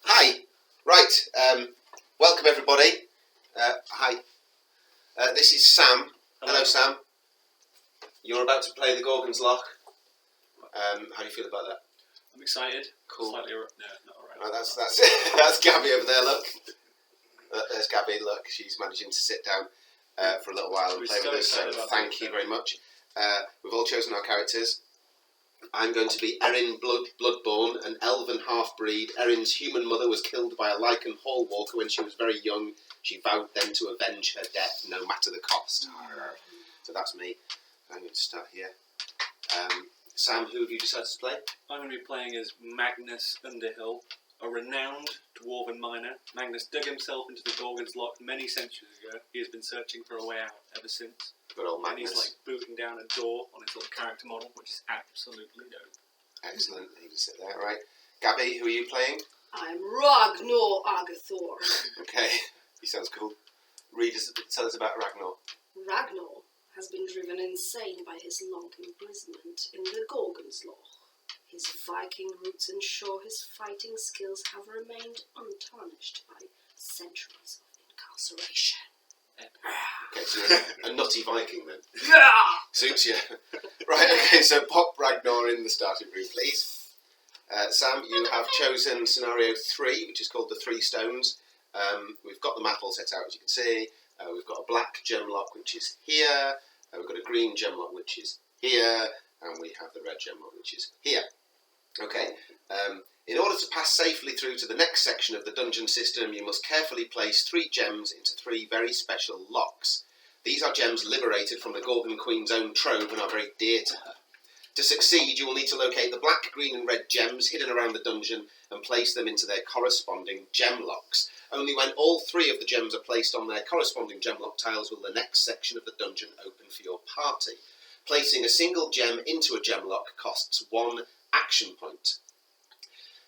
Hi. Right. Welcome everybody. Hi. This is Sam. Hello, Sam. You're about to play the Gorgon's Loch. How do you feel about that? I'm excited. Cool. Slightly, no, not alright. Right, that's that's Gabi over there. Look. There's Gabi. Look, she's managing to sit down for a little while and play with us. So thank you very much. We've all chosen our characters. I'm going to be Erin Bloodborne, an elven half-breed. Erin's human mother was killed by a lichen hall walker when she was very young. She vowed then to avenge her death, no matter the cost. So that's me. I'm going to start here. Sam, who have you decided to play? I'm going to be playing as Magnus Underhill, a renowned dwarven miner. Magnus dug himself into the Gorgon's Loch many centuries ago. He has been searching for a way out ever since. Good old And Magnus. he's like booting down a door on his little character model, which is absolutely dope. Excellent. You can sit there, right? Gabi, who are you playing? I'm Ragnar Agathor. Okay, he sounds cool. Tell us about Ragnar. Ragnar has been driven insane by his long imprisonment in the Gorgon's Loch. His Viking roots ensure his fighting skills have remained untarnished by centuries of incarceration. Okay, so you're a nutty Viking then. Yeah! Suits you. Right, okay, so pop Ragnar in the starting group, please. Sam, you have chosen scenario 3, which is called the Three Stones. We've got the map all set out, as you can see. We've got a black gem lock, which is here. We've got a green gem lock, which is here. And we have the red gem lock, which is here. Okay. In order to pass safely through to the next section of the dungeon system, you must carefully place 3 gems into 3 very special locks. These are gems liberated from the Gorgon Queen's own trove and are very dear to her. To succeed, you will need to locate the black, green and red gems hidden around the dungeon and place them into their corresponding gem locks. Only when all 3 of the gems are placed on their corresponding gem lock tiles will the next section of the dungeon open for your party. Placing a single gem into a gem lock costs 1 action point.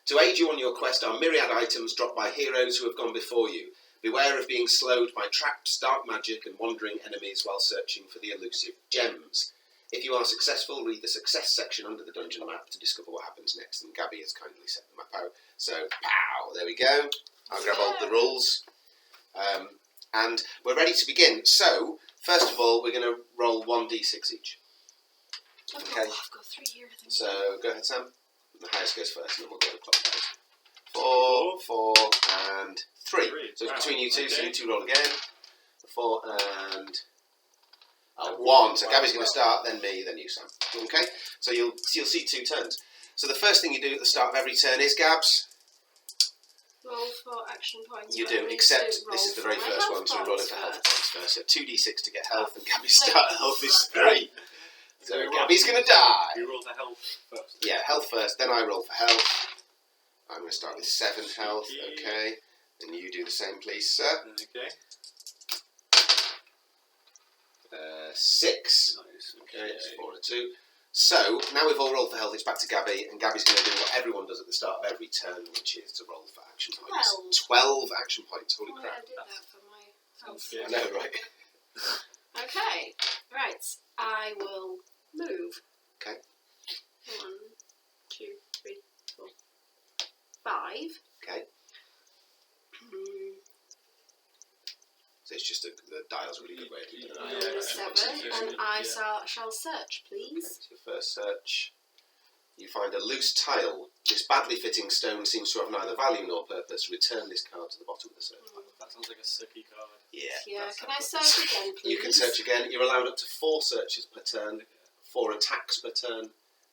To aid you on your quest are myriad items dropped by heroes who have gone before you. Beware of being slowed by traps, dark magic and wandering enemies while searching for the elusive gems. If you are successful, read the success section under the dungeon map to discover what happens next, and Gabi has kindly set the map out. So, pow, there we go. I'll grab all the rules. And we're ready to begin. So, first of all, we're going to roll 1d6 each. Okay. I've got 3 here, I think. So, go ahead, Sam. The highest goes first, and then we'll go to clockwise. 4, 4, and 3. So it's between you two, so you two roll again. 4 and 1. So Gabi's going to start, then me, then you, Sam. Okay? So you'll see 2 turns. So the first thing you do at the start of every turn is, Gabs? Roll for action points. You do, except this is the very first one, so we're rolling for health points first. So 2d6 to get health, and Gabi's start health is 3. So Gabi's going to die. You roll for health first. Yeah, health first, then I roll for health. I'm going to start with 7 health, okay. And you do the same, please, sir. Okay. 6. Nice. Okay, it's 4 and 2. So, now we've all rolled for health, it's back to Gabi, and Gabi's going to do what everyone does at the start of every turn, which is to roll for action points. 12 action points, holy crap. I did that for my health. I know, right? Okay, right. I will move. Okay. 1, 2, 3, 4, 5. Okay. So it's just the dial's really good way of keeping an eye on it. 7, and I shall search, please. Okay, so your first search. You find a loose tile. This badly fitting stone seems to have neither value nor purpose. Return this card to the bottom of the search pile. That sounds like a sucky card. Yeah. Can I search again, please? You can search again. You're allowed up to 4 searches per turn, 4 attacks per turn,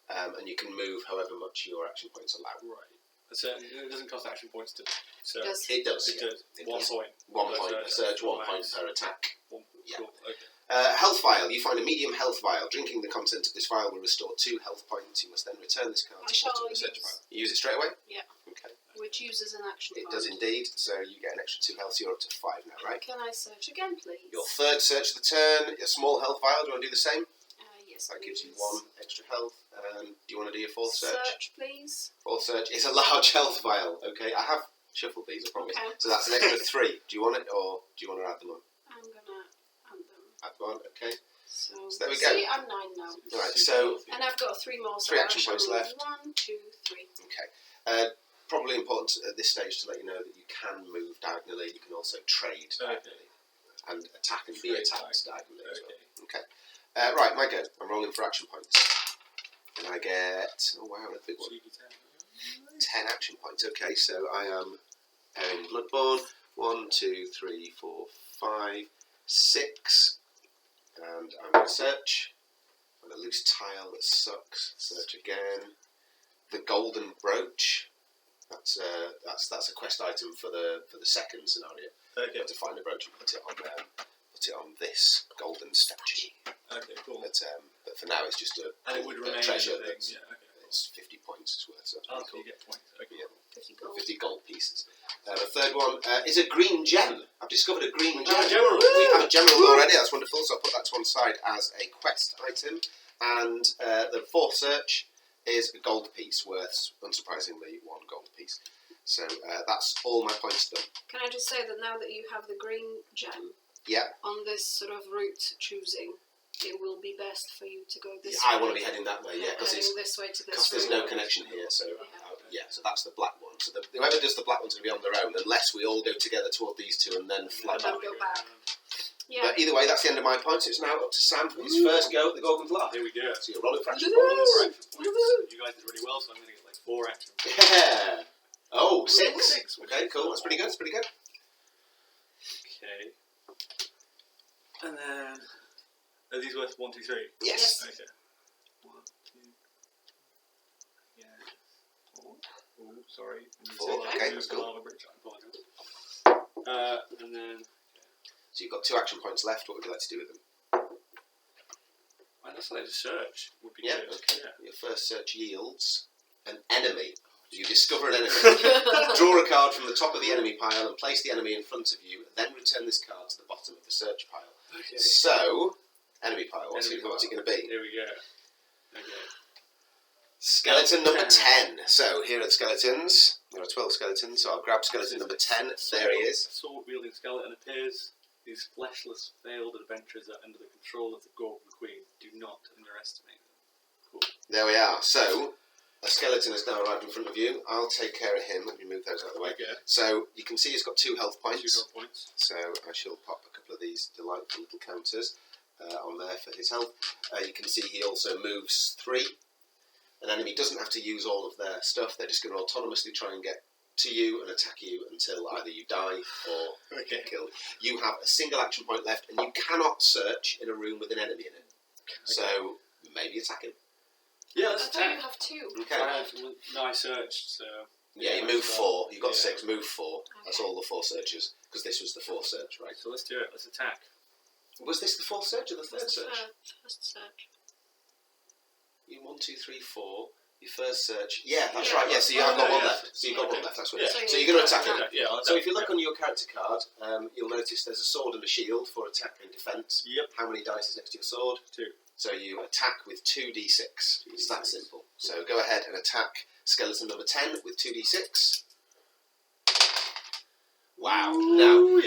and you can move however much your action points allow. Right. It doesn't cost action points to search. It does. It does. It 1 does. point. 1 point per search, 1 point per attack. Yeah. Cool. Okay. Health vial. You find a medium health vial. Drinking the content of this vial will restore 2 health points. You must then return this card to the bottom of the search file. You use it straight away? Yeah. Okay. Which uses an action It point. does indeed. So you get an extra 2 health, so you're up to 5 now, right? Can I search again, please? Your third search of the turn, a small health vial. Do you want to do the same? Yes, That gives you please. 1 extra health. Do you want to do your 4th search? Search, please. 4th search is a large health vial. Okay, I have shuffled these, I promise. Okay. So that's an extra 3. Do you want it, or do you want to add them on? I'm gonna add them. Add 1, okay. So there we go. See, I'm 9 now. Right, so And I've got 3 more. So 3 action points left. 1, 2, 3. Okay. probably important at this stage to let you know that you can move diagonally. You can also trade diagonally and attack and be attacked diagonally as well. Okay. Right, my go. I'm rolling for action points. And I get... Oh, wow, that's a big one. 10 action points. Okay, so I am in Bloodborne. 1, 2, 3, 4, 5, 6. And I'm going to search. On a loose tile that sucks. Search again. The golden brooch. That's a quest item for the second scenario. Okay. You have to find the brooch and put it on this golden statue. Okay, cool. But for now, it's just a treasure that's it's 50 points worth. So that's cool. You get points. Okay. Yeah. 50 gold. 50 gold pieces. The third one is a green gem. I've discovered a green gem. Gemerald. We have a gemerald already. That's wonderful. So I'll put that to one side as a quest item. And the fourth search is a gold piece worth, unsurprisingly, 1 gold piece. So that's all my points done. Can I just say that now that you have the green gem on this sort of route choosing, it will be best for you to go this way. I want to be heading that way, because this way to this there's no connection here. So so that's the black one. So whoever does the black one's going to be on their own, unless we all go together toward these two and then fly back. Go back. Yeah. But either way, that's the end of my points. It's now up to Sam for his first go at the Gorgon's Loch. Here we go. So you're rolling for action points. points. You guys did really well, so I'm going to get like 4 action points. Yeah. Oh, 6. Okay, cool. That's pretty good. That's pretty good. Okay. And then... Are these worth 1, 2, 3? Yes. Okay. 1, 2... Yeah. 4. Oh, sorry. 4, okay, that's cool. Lava bridge, I apologise. And then... So you've got 2 action points left. What would you like to do with them? I'd just like to search. Would be Yeah, good. okay. Yeah. Your first search yields an enemy. You discover an enemy. Draw a card from the top of the enemy pile and place the enemy in front of you. Then return this card to the bottom of the search pile. Okay. So, enemy pile. What's it going to be? Here we go. Okay. Skeleton number 10. So, here are the skeletons. There are 12 skeletons, so I'll grab skeleton number 10. There he is. A sword-wielding skeleton appears. These fleshless, failed adventurers are under the control of the Gorgon Queen. Do not underestimate them. Cool. There we are. So, a skeleton has now arrived in front of you. I'll take care of him. Let me move those out of the way. Okay. So, you can see he's got 2 health points. 2 health points. So, I shall pop a couple of these delightful little counters on there for his health. You can see he also moves 3. An enemy doesn't have to use all of their stuff. They're just going to autonomously try and get to you and attack you until either you die or get killed. You have a single action point left, and you cannot search in a room with an enemy in it. Okay. So, maybe attack him. Yeah, let's I thought attack. you have 2. Okay. No, I searched, so... Yeah, you move 4. You've got 6, move 4. That's all the 4 searches, because this was the 4th search, right? So let's do it. Let's attack. Was this the 4th search or the 3rd search? First search. You 1, 2, 3, 4. Your first search. Yeah, that's right. Yeah, so you have got 1 left. So you've got 1 left. That's what. Yeah. So you're going to attack him. Yeah. So if you look on your character card, you'll notice there's a sword and a shield for attack and defence. Yep. How many dice is next to your sword? 2. So you attack with 2d6. It's that simple. So go ahead and attack skeleton number 10 with 2d6. Wow. Now,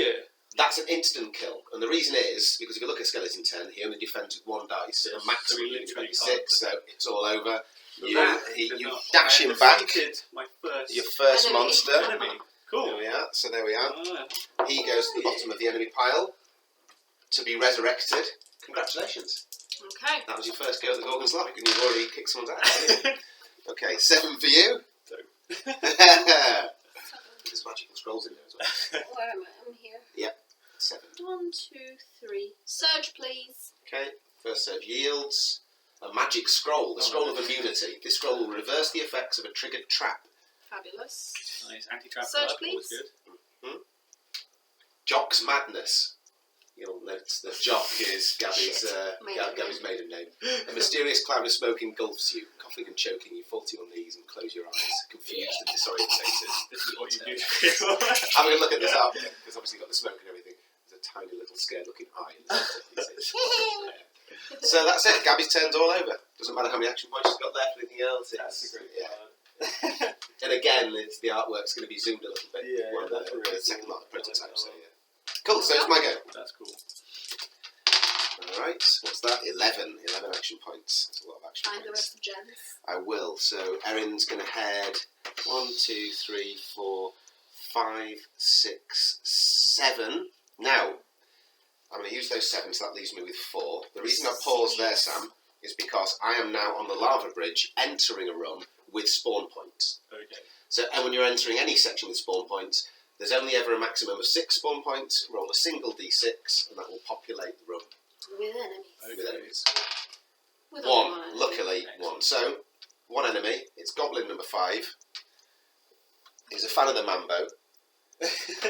that's an instant kill. And the reason is, because if you look at skeleton 10, he only defends with 1 dice. So the max will be 26, so it's all over. You dash him back. Your first enemy. monster. Enemy. Cool. There we are. So there we are. Oh. He goes to the bottom of the enemy pile to be resurrected. Congratulations. Okay. That was your first go at the Gorgon's Loch, and you've already kicked someone's ass. Okay, 7 for you. 2. There's magical scrolls in there as well. Where am I? I'm here. Yep, 7. 1, 2, 3. Search, please. Okay, first search yields a magic scroll, the scroll of immunity. This scroll will reverse the effects of a triggered trap. Fabulous. Nice. Anti-trap Search, card. please. Good. Jock's Madness. You'll notice that Jock is Gabi's maiden name. A mysterious cloud of smoke engulfs you. Coughing and choking, you fall to your knees and close your eyes, confused and disorientated. This is what you do. Having a look at this up, because obviously you've got the smoke and everything, there's a tiny little scared-looking eye in the center. So that's it. Gabi's turn's all over. Doesn't matter how many action points she's got left or anything else. That's a great card. And again, the artwork's going to be zoomed a little bit. Yeah, one of the that's really second cool. lot of prototypes. So yeah. Cool. So it's my go. That's cool. Alright, what's that? 11 action points. That's a lot of action Find the points. rest of Jen's. I will. So Erin's going to head 1, 2, 3, 4, 5, 6, 7. Now, I'm going to use those 7, so that leaves me with 4. The reason I paused there, Sam, is because I am now on the lava bridge entering a run with spawn points. Okay. So, and when you're entering any section with spawn points, there's only ever a maximum of 6 spawn points. Roll a single d6, and that will populate the run With enemies. Okay. with enemies. With only One, enemy. luckily, one. So, one enemy. It's Goblin number 5. He's a fan of the Mambo.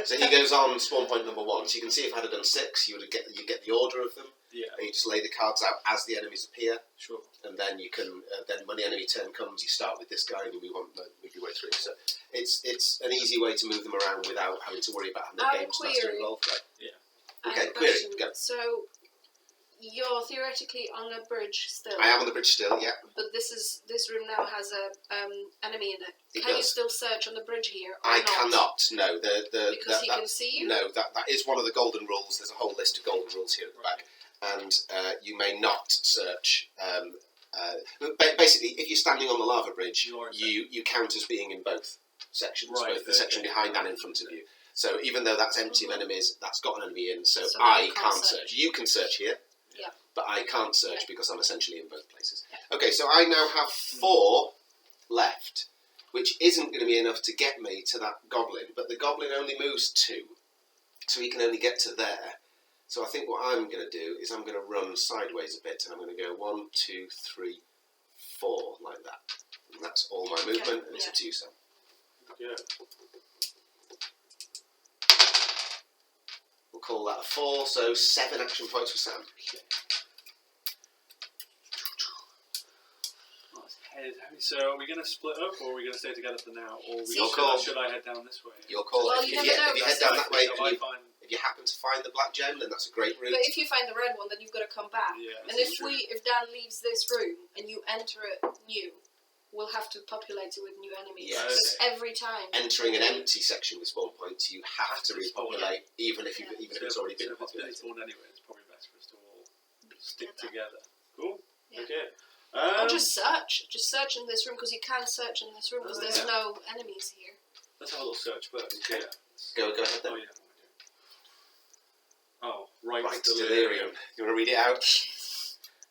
So he goes on spawn point number 1. So you can see if I had done 6, you get the order of them, Yeah. and you just lay the cards out as the enemies appear, Sure. and then you can then when the enemy turn comes, you start with this guy and you move your way through. So it's an easy way to move them around without having to worry about having I the have a game master query. involved. Right? I Okay, have a query, question. go. So, you're theoretically on a bridge still. I am on the bridge still. Yeah, But this room now has a enemy in it. It Can you does. still search on the bridge here? Or I not? cannot. No, Because he that, can see you. No, that is one of the golden rules. There's a whole list of golden rules here at the back, and you may not search. Basically, if you're standing on the lava bridge, you count as being in both sections, Right, both the section behind and in front of you. So even though that's empty of enemies, that's got an enemy in. So, So I you can't can't search. search. You can search here, Yeah. but I can't search Yeah. because I'm essentially in both places. Yeah. Okay, so I now have 4 left, which isn't going to be enough to get me to that goblin. But the goblin only moves 2, so he can only get to there. So I think what I'm going to do is I'm going to run sideways a bit, and I'm going to go 1, 2, 3, 4 like that. And that's all my movement, and it's yeah. up to you, Sam. Yeah. We'll call that a 4, so 7 action points for Sam. So are we going to split up, or are we going to stay together for now, or Your call. should I head down this way? Your call. Well, if you you never know, head down that way, Shall I and find? if you happen to find the black gem, then that's a great route. But if you find the red one, then you've got to come back. Yeah. And if Dan leaves this room and you enter it new, we'll have to populate it with new enemies. Yes. Because every time. Entering an empty section with spawn points, you have to repopulate, even if Yeah. even if it's already been If it's been populated. spawned anyway, it's probably best for us to all stick Together. together. Cool. Yeah. Okay. Or just search. Just search in this room because you can search in this room because there's yeah. no enemies here. Let's have a little search first. Okay. Yeah. Go ahead then. Oh yeah. Oh, right. Right, Delirium. delirium. You want to read it out?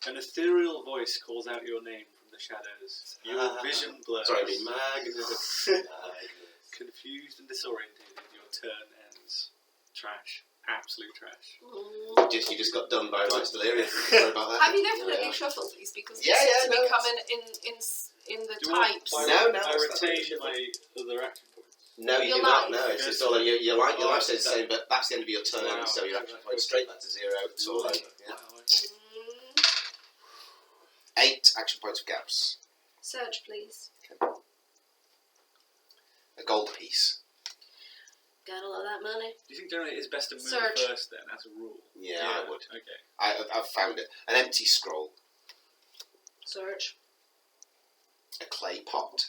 An ethereal voice calls out your name from the shadows. Your vision blurs. Sorry, I mean Magnus. Confused and disorientated, your turn ends. Trash. Absolute trash. You just got done by Right delirium. Sorry about that. Have you definitely shuffled these because Yeah, this yeah, seems to no, be that's- coming in the Do I, types. No, I that's retain not my other action points. No, you Your do not. life. No, it's Yes. just all your life. Your Oh, life stays the that- same, but that's the end of your turn, Wow. so your action points straight back to 0. It's all over. Yeah. Wow. Mm, 8 action points for gaps. search, please. A gold piece. Got all of that money. Do you think generally it's best to move Search. first then, as a rule? Yeah, I would. Okay. I've found it. An empty scroll. Search. A clay pot.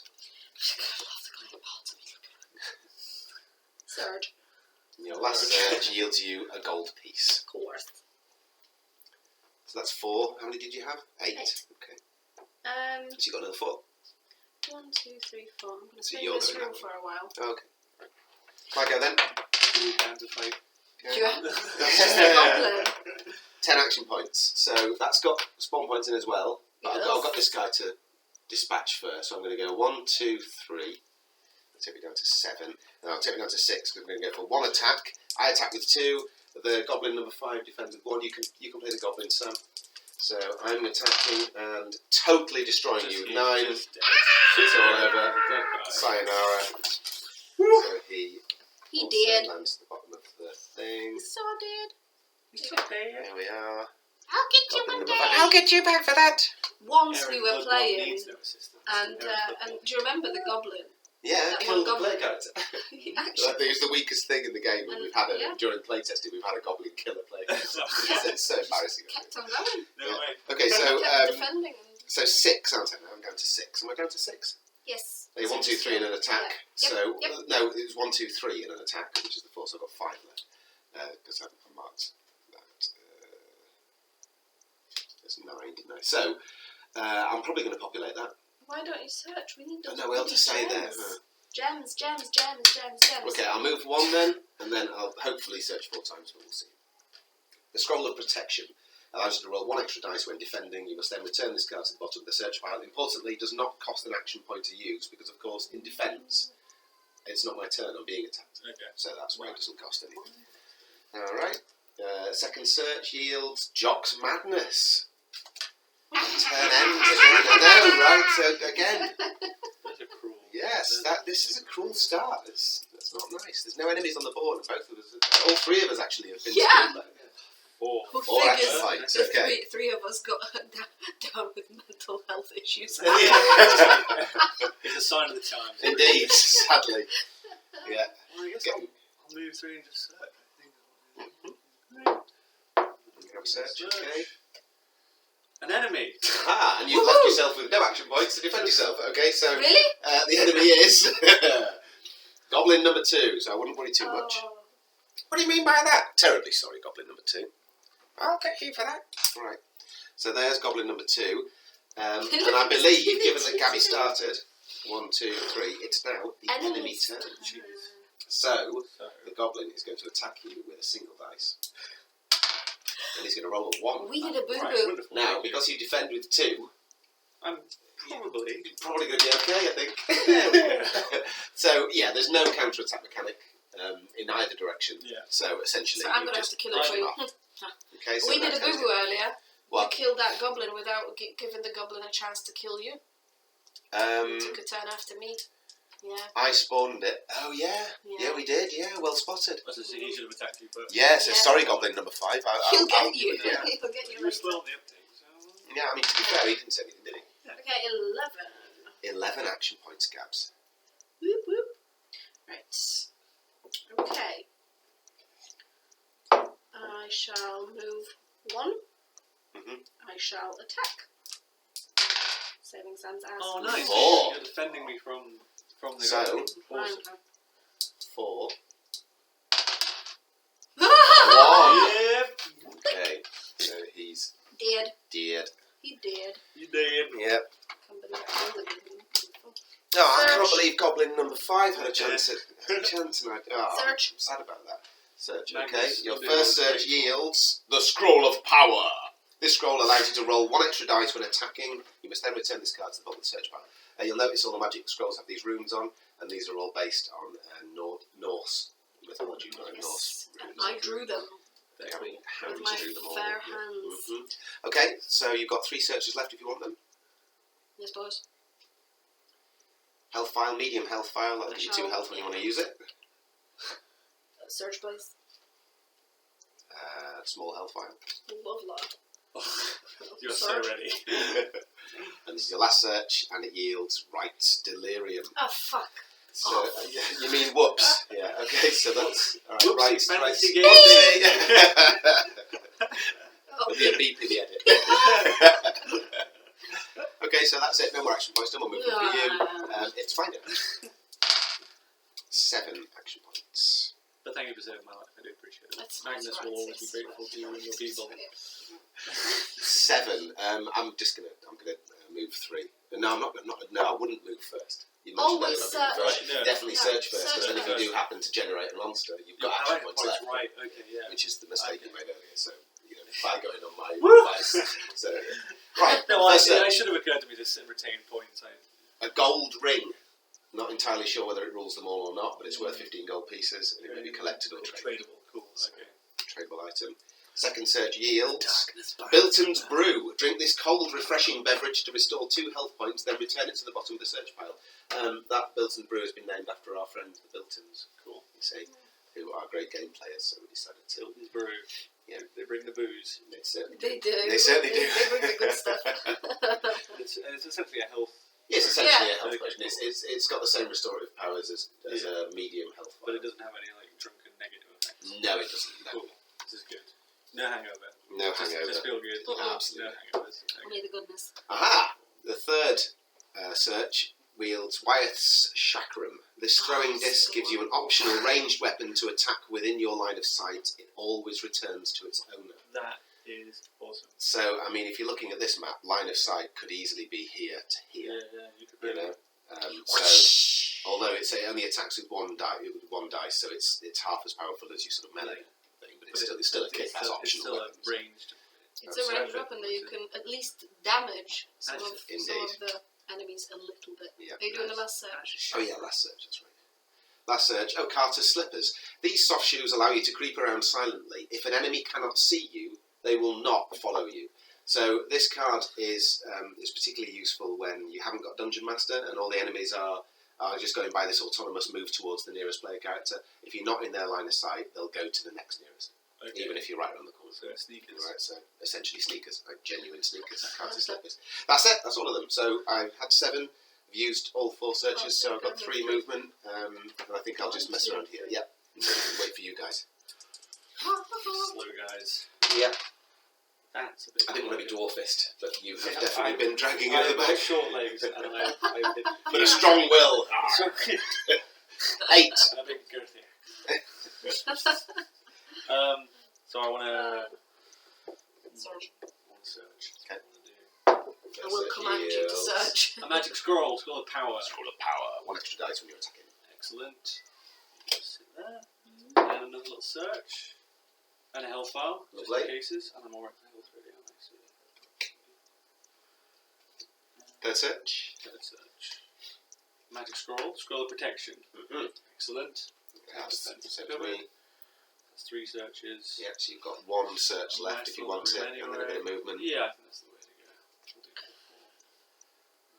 Search. And your last search yields you a gold piece. Of course. So that's 4. How many did you have? 8. 8. Okay. Um, So you got another 4. 1, 2, 3, 4. I'm going to So stay in you're this going room that for a while. Okay. Can I go then? Down to fight. Do you have just a goblin? 10 action points. So that's got spawn points in as well. But It I've does. got this guy to dispatch first. So I'm going to go 1, 2, 3. I'll take it down to 7. And I'll take it down to 6 because I'm going to go for 1 attack. I attack with 2. The goblin number 5 defends with 1. You can play the goblin, Sam. So I'm attacking and totally destroying you with 9. It's all over. Sayonara. So he also did. lands at the bottom of the thing. So did. There we are. I'll get you Goblin one number day. 5. I'll get you back for that. Once we were playing, Needs no assistance. and do you remember the goblin? Yeah, That kill one the goblin. player character. Actually, It was the weakest thing in the game when we've had Yeah. during playtesting, we've had a goblin killer player character. Yeah. It's so embarrassing. kept on going. No Yeah. way. Okay, Kept defending. so 6, aren't I now? I'm down to 6. Am I down to 6? Yes. 1, 2, 3 in an attack. Yeah. So, Yep. no, it was 1, 2, 3 in an attack, which is the 4, so I've got 5 left. Because I marked that. That's 9, didn't I? So, I'm probably going to populate that. Why don't you search? We need those. No, we ought to say there. Gems. Okay, I'll move 1 then, and then I'll hopefully search 4 times, but we'll see. The Scroll of Protection allows you to roll 1 extra dice when defending. You must then return this card to the bottom of the search pile. Importantly, it does not cost an action point to use, because of course, in defence, it's not my turn, I'm being attacked. Okay. So that's why it doesn't cost anything. Alright. Second search yields Jock's Madness. Turn ends again. I know, right? So again. That's a cruel. Yes, this is a cruel start. That's not nice. There's no enemies on the board, and both of us, all 3 of us actually have been. Yeah. Four. Who 4 figures action points. the Okay. three of us got down with mental health issues. It's a sign of the times. Indeed, sadly. Yeah. Well, I guess Get- I'll move 3 and just search. You have a search. Okay. An enemy. Ah, and you've left yourself with no action points to defend yourself. Okay, so Really? the enemy is Goblin number 2. So I wouldn't worry too much. Oh. What do you mean by that? Terribly sorry, Goblin number 2. I'll get you for that. Right. So there's Goblin number 2. And I believe, given that Gabi started, 1, 2, 3, it's now the enemy turn. So the Goblin is going to attack you with a single dice. And he's going to roll a 1. We did a boo-boo. Right, wonderful. Now, because you defend with 2, I'm probably. you're probably going to be okay, I think. There we go. So, yeah, there's no counter-attack mechanic in either direction. Yeah. So, essentially, So I'm you going to have just to kill it push for him you. off. Okay, so We did that a goes boo-boo earlier. What? You killed that goblin without giving the goblin a chance to kill you. Took a turn after me. Yeah. I spawned it. Oh, yeah. Yeah. Yeah, we did. Yeah, well spotted. He should have attacked you first. Yeah, so Yeah. sorry, Goblin number 5. He'll I'll get do you. it, yeah. He'll get you You were later. slow on the uptake, so. Yeah, I mean, to be fair, he didn't say anything, did he? Okay, 11. 11 action points, Gabs. Whoop whoop. Right. Okay. I shall move 1. Mhm. I shall attack. Saving Sam's ass. Oh, nice. 4. You're defending me from the So- goblin. Fine. Awesome. 4. Ah! 1. Yep. Okay, so he's Dead. dead. He did. You did. Yep. Can't believe I killed him. Oh, I cannot Search. believe Goblin number 5 had a chance and Search. I'm sad about that. Search, okay. Magnus, Your you do first one search take. yields the Scroll of Power. This scroll allows you to roll 1 extra dice when attacking. You must then return this card to the bottom of the search pile. You'll notice all the magic scrolls have these runes on, and these are all based on Norse mythology. Yes. Norse And runes. I drew them. I mean, how With did my you do them all? fair Yeah. hands. Mhm. Okay, so you've got 3 searches left if you want them. Yes, boys. Health file, medium health file. That'll I give you shall- 2 health when you want to use it. Search, please. Small health file. Love that. You're so Search. ready. And this is your last search, and it yields Right's Delirium. Oh, fuck. So, Oh. you mean whoops? Yeah, okay, so that's... Alright, Whoopsie, Right's... fantasy game. There'll be a beep in the edit. Okay, so that's it. No more action points. No more movement for you. It's fine. 7 action points. But thank you for saving my life. I do appreciate it. That's Magnus right, will always be sis. grateful to you and your people. 7. I'm gonna move 3. No, I'm not. No, I wouldn't move first. You mentioned Always that, not moving search. first. No. Definitely No, search first, because search then if you first. do happen to generate a monster, you've got I action like points points, left, right? Okay, yeah. which is the mistake you Okay. made earlier. So, by going on my Woo! advice. So, right. No, first I search. should have occurred to me to retain points. A gold ring. Not entirely sure whether it rules them all or not, but it's worth 15 gold pieces, and it may be collected or traded. Tradable. Cool. Okay. Tradable item. Second search yields Bilton's Brew. Drink this cold, refreshing beverage to restore 2 health points, then return it to the bottom of the search pile. That Bilton's Brew has been named after our friends, the Biltons. Cool. You see, who are great game players, so we decided to. Tilton's Brew. Yeah. They bring the booze. They certainly do. They do. They certainly do. They bring the good stuff. It's essentially a health, It's essentially Yeah. a health potion. It's got the same restorative powers as a medium health but potion. it doesn't have any drunken negative effects. No, it doesn't. No, Cool. This is good. No hangover. no hangover. Just feel good. Absolutely. No hangovers. Only the goodness. Aha! The third search wields Wyeth's Chakram. This throwing Oh, disc so gives you an optional ranged weapon to attack within your line of sight. It always returns to its owner. That is awesome. So, I mean, if you're looking at this map, line of sight could easily be here to here. Yeah, you could You really. know, so although it only attacks with one dice, so it's half as powerful as your sort of melee thing, but it's still a kick-ass optional. It's still weapon. a ranged. It's a ranged weapon that you can at least damage some of the enemies a little bit. Yeah. Are you doing the last search? Oh yeah, last search, that's right. Last search. Oh, Carter's slippers. These soft shoes allow you to creep around silently. If an enemy cannot see you, they will not follow you. So this card is particularly useful when you haven't got Dungeon Master and all the enemies are just going by this autonomous move towards the nearest player character. If you're not in their line of sight, they'll go to the next nearest, even if you're right around the corner. So sneakers. Right, so essentially sneakers, like genuine sneakers, Carter slippers. That's it. That's all of them. So I've had 7. I've used all 4 searches, so I've got 3 movement, and I think I'll just mess around here. Yep. Wait for you guys. Slow guys. Yep. That's a bit. I didn't want to be dwarfist, but you've Yeah, definitely been dragging it at the I've got back. short legs, and But a strong will. So, 8. and a big girthy. So I want to Sorry. search. Okay. I will command you to search. A magic scroll, scroll of power. Scroll of power. 1 extra dice when you're attacking. Excellent. Just sit there. And another little search. And a health file, just Lovely. in cases. And I'm alright for health really, aren't I? So, Third search. third search. Magic scroll, scroll of protection. Mm-hmm. Excellent. That's Defense so covered. 3. That's 3 searches. Yeah, so you've got 1 search left if you want it, and then a bit of movement. Yeah, I think that's the way to go.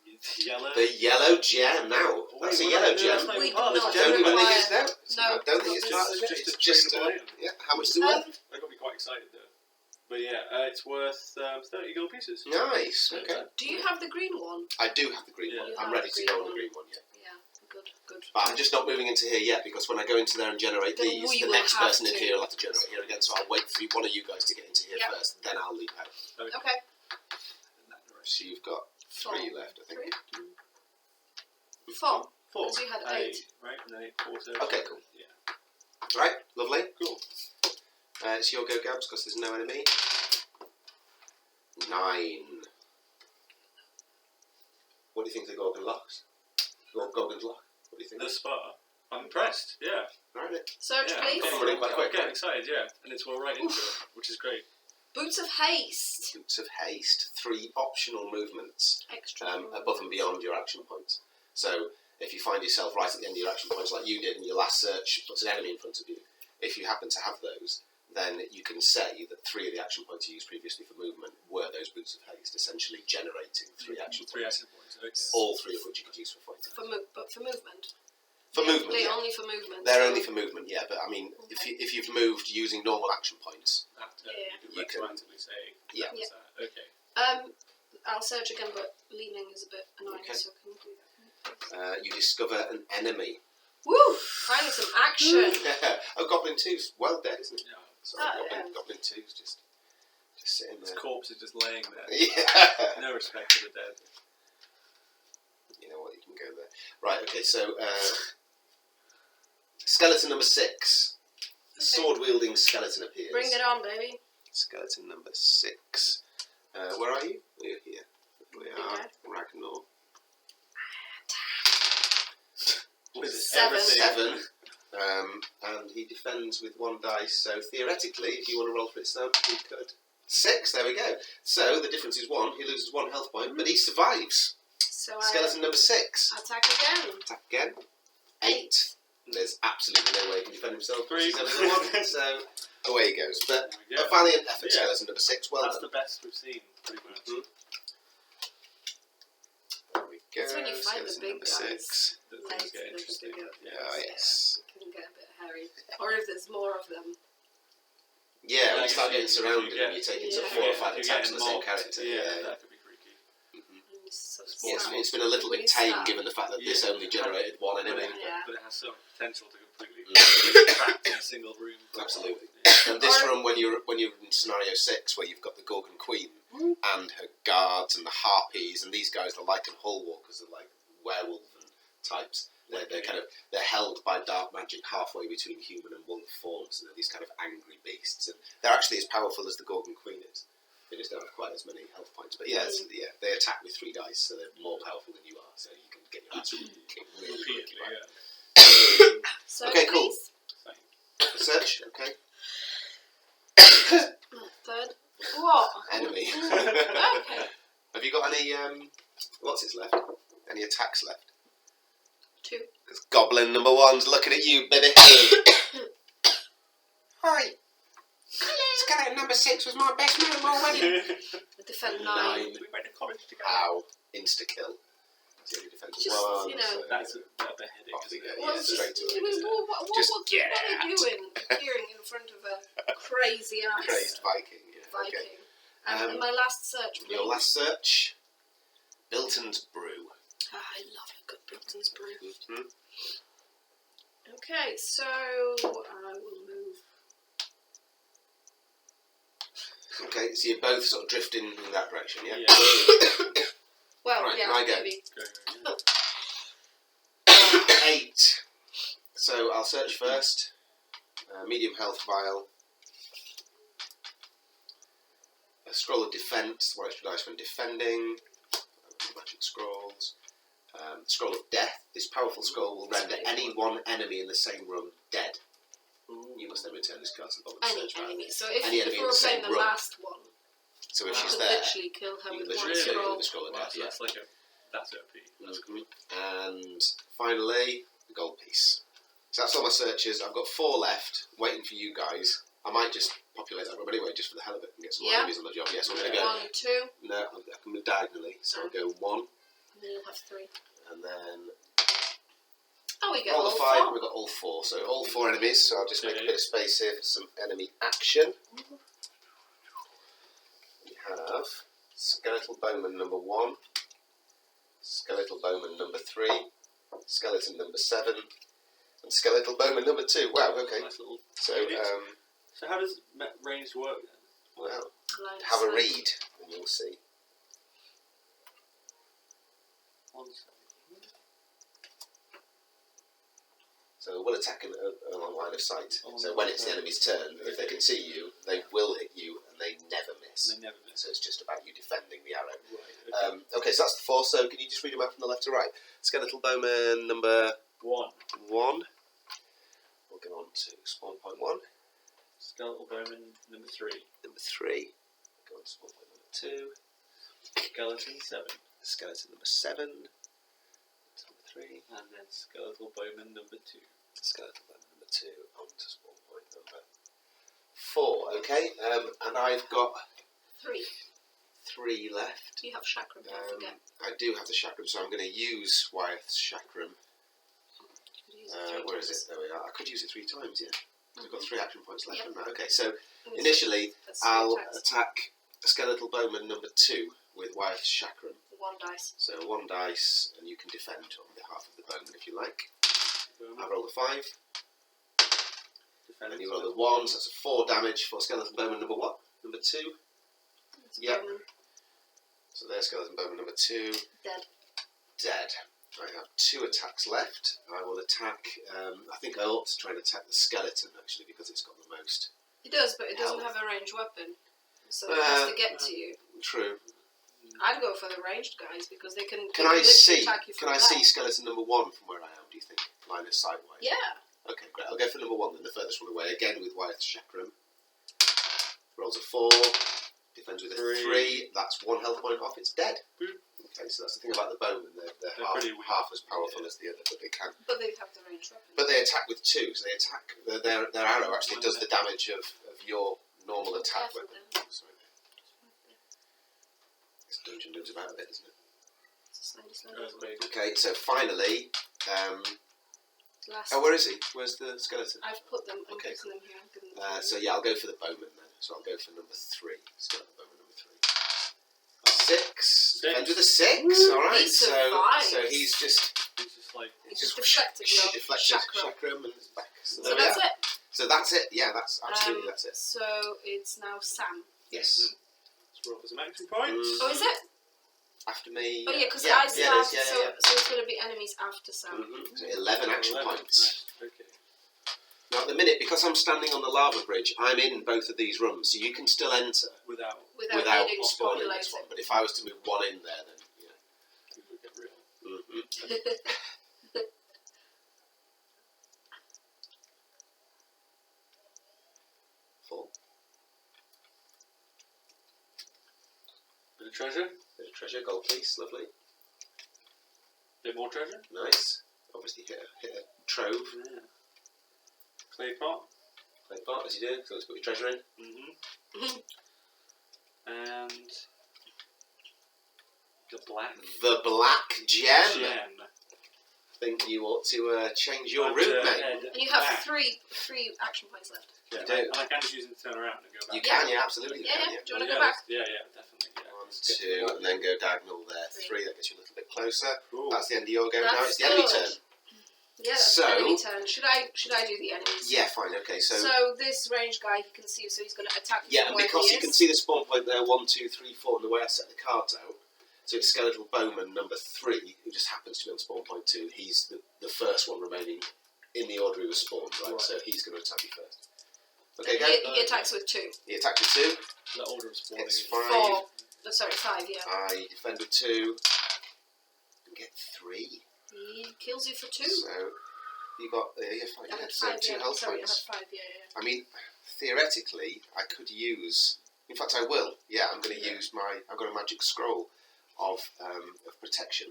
We'll do Yellow. The yellow gem now. That's a yellow gem. That's not We even part of do this not Don't gem. even think require- it's no. I don't think it's part of it. Just It's a just trainable item. yeah. How much is it worth? That got me quite excited though. But yeah, it's worth 30 gold pieces. Nice. Okay. Do you have the green one? I do have the green Yeah. one. You I'm have ready the to green go on the one. green one. Yeah. Yeah, good. But I'm just not moving into here yet because when I go into there and generate Then these, we the will next have person in to. here will have to generate here again. So I'll wait for one of you guys to get into here Yep. first. Then I'll leap out. Okay. In that direction. So you've got 3 left, I think. 4. 4. Because you had And 8. right? And then 8, 4 searches. Okay, cool. Yeah. Right, lovely. Cool. It's your go, Gabs, because there's no enemy. 9. What do you think of the Gorgon Lochs? Gorgon's Loch. What do you think? Thus far, I'm impressed. Yeah. Right. Search, Yeah, please. I'm running quite quick. I'm getting excited, yeah. And it's well right into it, which is great. Boots of haste. Boots of haste. 3 optional movements Extra. above and beyond your action points. So if you find yourself right at the end of your action points like you did and your last search puts an enemy in front of you, if you happen to have those, then you can say that 3 of the action points you used previously for movement were those boots of haste, essentially generating 3 action 3 points. action points, okay. All 3 of which you could use for fighting. But for movement. For movement, They're yeah. only for movement. They're so- only for movement, yeah. But I mean, Okay. if you've moved using normal action points, That, Yeah. you can retroactively say, Yeah. that was that. Okay. I'll search again, but leaning is a bit annoying, Okay. so can you do that? you discover an enemy. Woo! Finally some action. Oh, Goblin 2's well dead, isn't it? Yeah. Sorry, Oh, Goblin 2's just sitting His there. corpse is just laying there. Yeah. No respect for the dead. You know what? You can go there. Right. Okay. So, skeleton number 6. A sword-wielding skeleton appears. Bring it on, baby. Skeleton number 6. Where are you? You're here. We are. Okay. Ragnar. What is it? 7. Everything. 7. And he defends with 1 dice. So theoretically, if you want to roll for it, Sam, he could. 6. There we go. So the difference is 1. He loses 1 health point, but he survives. So Skeleton number 6. I attack again. Attack again. 8. There's absolutely no way he can defend himself. 3. He's only got 1. So away he goes. But There we go. a valiant effort, Yeah. skeleton number 6. Well That's done. the best we've seen, pretty much. Mhm. There we go. It's when you find the Skeleton big number guys. 6. The Later, things get the interesting. bigger- Ah, yes. It can get a bit hairy. Or if there's more of them. Yeah, Yeah, when I you start guess getting you surrounded get- and you're taking sort of yeah. 4 or If 5 you're attacks on the getting same mocked, character. Yeah, that could be freaky. And you sort of It's, snap. it's been a little When bit you tame snap. given the fact that this Yeah. only generated 1 But enemy. it, Yeah. but it has some potential to completely Mm. get trapped in a single room. for a while. Absolutely. Yeah. And this Or- from when you're in scenario 6 where you've got the Gorgon Queen and her guards and the harpies and these guys, the Lycan Hull Walkers, are like werewolf types. They're held by dark magic halfway between human and wolf forms, and they're these kind of angry beasts. And they're actually as powerful as the Gorgon Queen is. They just don't have quite as many health points. But they attack with 3 dice, so they're more powerful than you are. So you can get your ass kicked really quickly. So Okay, cool. please. Search, okay. Third. What? Enemy. Okay. Have you got any, what's it left? Any attacks left? 2. Goblin number 1's looking at you, baby. Hi. Skeleton number 6 was my best man already. I defend 9. We went to college together. Ow. Insta-kill. Zero defense Just, one. you know. So That's a bit of a headache. off you go. Well, Yeah, it's straight just, to I mean, it. what Just are get you doing appearing in front of a crazy ass Crazed Viking. Yeah, Viking? okay. And my last search, please. Your last search. Bilton's Brew. I love a good Bilton's brew. Mm-hmm. Okay, so I will move. Okay, so you're both sort of drifting in that direction, yeah? Well, Right, yeah, can I go? maybe. Go. 8. So I'll search first. Medium health vial. A scroll of defense, 1 extra dice when defending. Magic scrolls. Scroll of death. This powerful scroll will render any one enemy in the same room dead. You must then return this card to the bottom of the Any search vial. enemy. So if Any enemy we in were the playing same the room. last one, So if I she's could there, literally kill her you with can one literally kill her scroll. with a scroll of Well, death. so that's like that's OP. That's cool. And finally, the gold piece. So that's all my searches. I've got 4 left, waiting for you guys. I might just populate that room anyway, just for the hell of it, and get some more Yeah. enemies on the job. Yes, I'm going to go. 1, 2, No, I can move diagonally. So I'll go 1, and then you'll have 3. and then Oh, we get roll all the 5. 4. We've got all 4. So all 4 enemies. So I'll just make a bit of space here for some enemy action. We have Skeletal Bowman number 1, Skeletal Bowman number 3, Skeleton number 7, and Skeletal Bowman number 2. Wow, okay. Nice little. So, So how does ranged work then? well, Line have a sight. read and you'll see. 1 second. So we'll attack along line of sight. Along So line when of it's the sight. enemy's turn, if they can see you, they will hit you and they never miss. They never miss. So it's just about you defending the arrow. Right. Okay, so that's the 4. So can you just read them out from the left to right? Skeletal Bowman number 1. 1. We'll go on to spawn point 1. Skeletal Bowman number 3. Number 3. Go on to spawn point number 2. Skeleton 7. Skeleton number 7. That's number 3. And then Skeletal Bowman number 2. Skeleton Bowman number 2. On to spawn point number 4. Okay, and I've got 3. 3 left. You have chakram, don't forget. I do have the chakram, so I'm going to use Wyeth's chakram. You could use it 3 Where is it? times. There we are. I could use it 3 times, yeah. I've got 3 action points left, Yep. haven't I? Okay, so And it's- initially that's 3 I'll attacks. attack Skeletal Bowman number 2 with Wyeth's chakram. 1 dice. So 1 dice, and you can defend on behalf of the bowman if you like. Bowman. I roll a 5, Defend. and you roll a 1, so that's a 4 damage for Skeleton Bowman number what? Number 2. It's Yep. Bowman. So there's Skeleton Bowman number 2. Dead. Dead. I have 2 attacks left. I will attack, I think I ought to try and attack the skeleton actually because it's got the most. It does, but it doesn't Health. have a ranged weapon. So it has to get to you. True. I'd go for the ranged guys because they can. Can they I literally see? attack you Can from I there. see skeleton number 1 from where I am? Do you think line of sight wise? Yeah. Okay, great. I'll go for number 1 then, the furthest one away. Again with Wyeth's chakram. Rolls a 4. Defends with a 3. That's 1 health point off. It's dead. Okay, so that's the thing about the bowmen. They're pretty weak. half as powerful as the other, but they can. But they have the ranged weapon. But they attack with 2, so they attack. Their arrow actually does the damage of your normal attack Careful weapon. then. Sorry. This dungeon moves about a bit, doesn't it? It's a slidey. Earthquake. Okay, so finally, Last. where is he? Where's the skeleton? I've put them. I'm Okay, putting them here. I'm giving them to So you. yeah, I'll go for the bowman then. So I'll go for number 3. Skeleton bowman number 3. 6. Defends with a 6. Woo, All right. he So survives. he's just He's just like. It's just deflected your deflected chakra. chakram and it's back. So, So there we that's are. it. So that's it. Yeah, that's absolutely that's it. So it's now Sam. Yes. Let's roll for some action points. Oh, is it? after me. Oh yeah, because yeah, I started, yeah, so it's going to be enemies after Sam. So 11 action 11, points. right, okay. Now, at the minute, because I'm standing on the lava bridge, I'm in both of these rooms, so you can still enter Without without needing to spawning populate this one. it. But if I was to move one in there, then it would get real. yeah. 4. Bit of treasure. Bit of treasure, gold piece, lovely. Bit more treasure. Nice. Obviously hit a trove. Yeah. Clay pot. Like part as you do, so let's put your treasure in. And the black gem. gem. I think you ought to change your But, route, mate. And you have back. three action points left. Yeah, You do. and I can just use them to turn around and go back. You can, yeah, absolutely. Yeah, Can, yeah. Do you want to yeah, go back? Yeah, definitely. Yeah. 1, 2, and then go diagonal there. 3, that gets you a little bit closer. Cool. That's the end of your go. Now That's it's the enemy good. turn. Yeah, that's So- the enemy turn. Should I do the enemies? Yeah, fine, okay, so this range guy, he can see you, so he's going to attack you yeah, from and where because he you can is. see the spawn point there, 1, 2, 3, 4, and the way I set the cards out, so it's Skeletal Bowman number 3, who just happens to be on spawn point 2. He's the first one remaining in the order he was spawned, right? So he's going to attack you first. Okay, go. He attacks with 2. He attacked with 2. The order of spawning. It's is- 5. 4. Oh, sorry, 5, yeah. I defend with 2. And get 3. He kills you for 2. So you got you're fine. I Yeah, had so 5, 2 yeah. health Sorry, points. I had 5, yeah. I mean, theoretically, I could use. In fact, I will. Yeah, I'm going to use my. I've got a magic scroll of protection,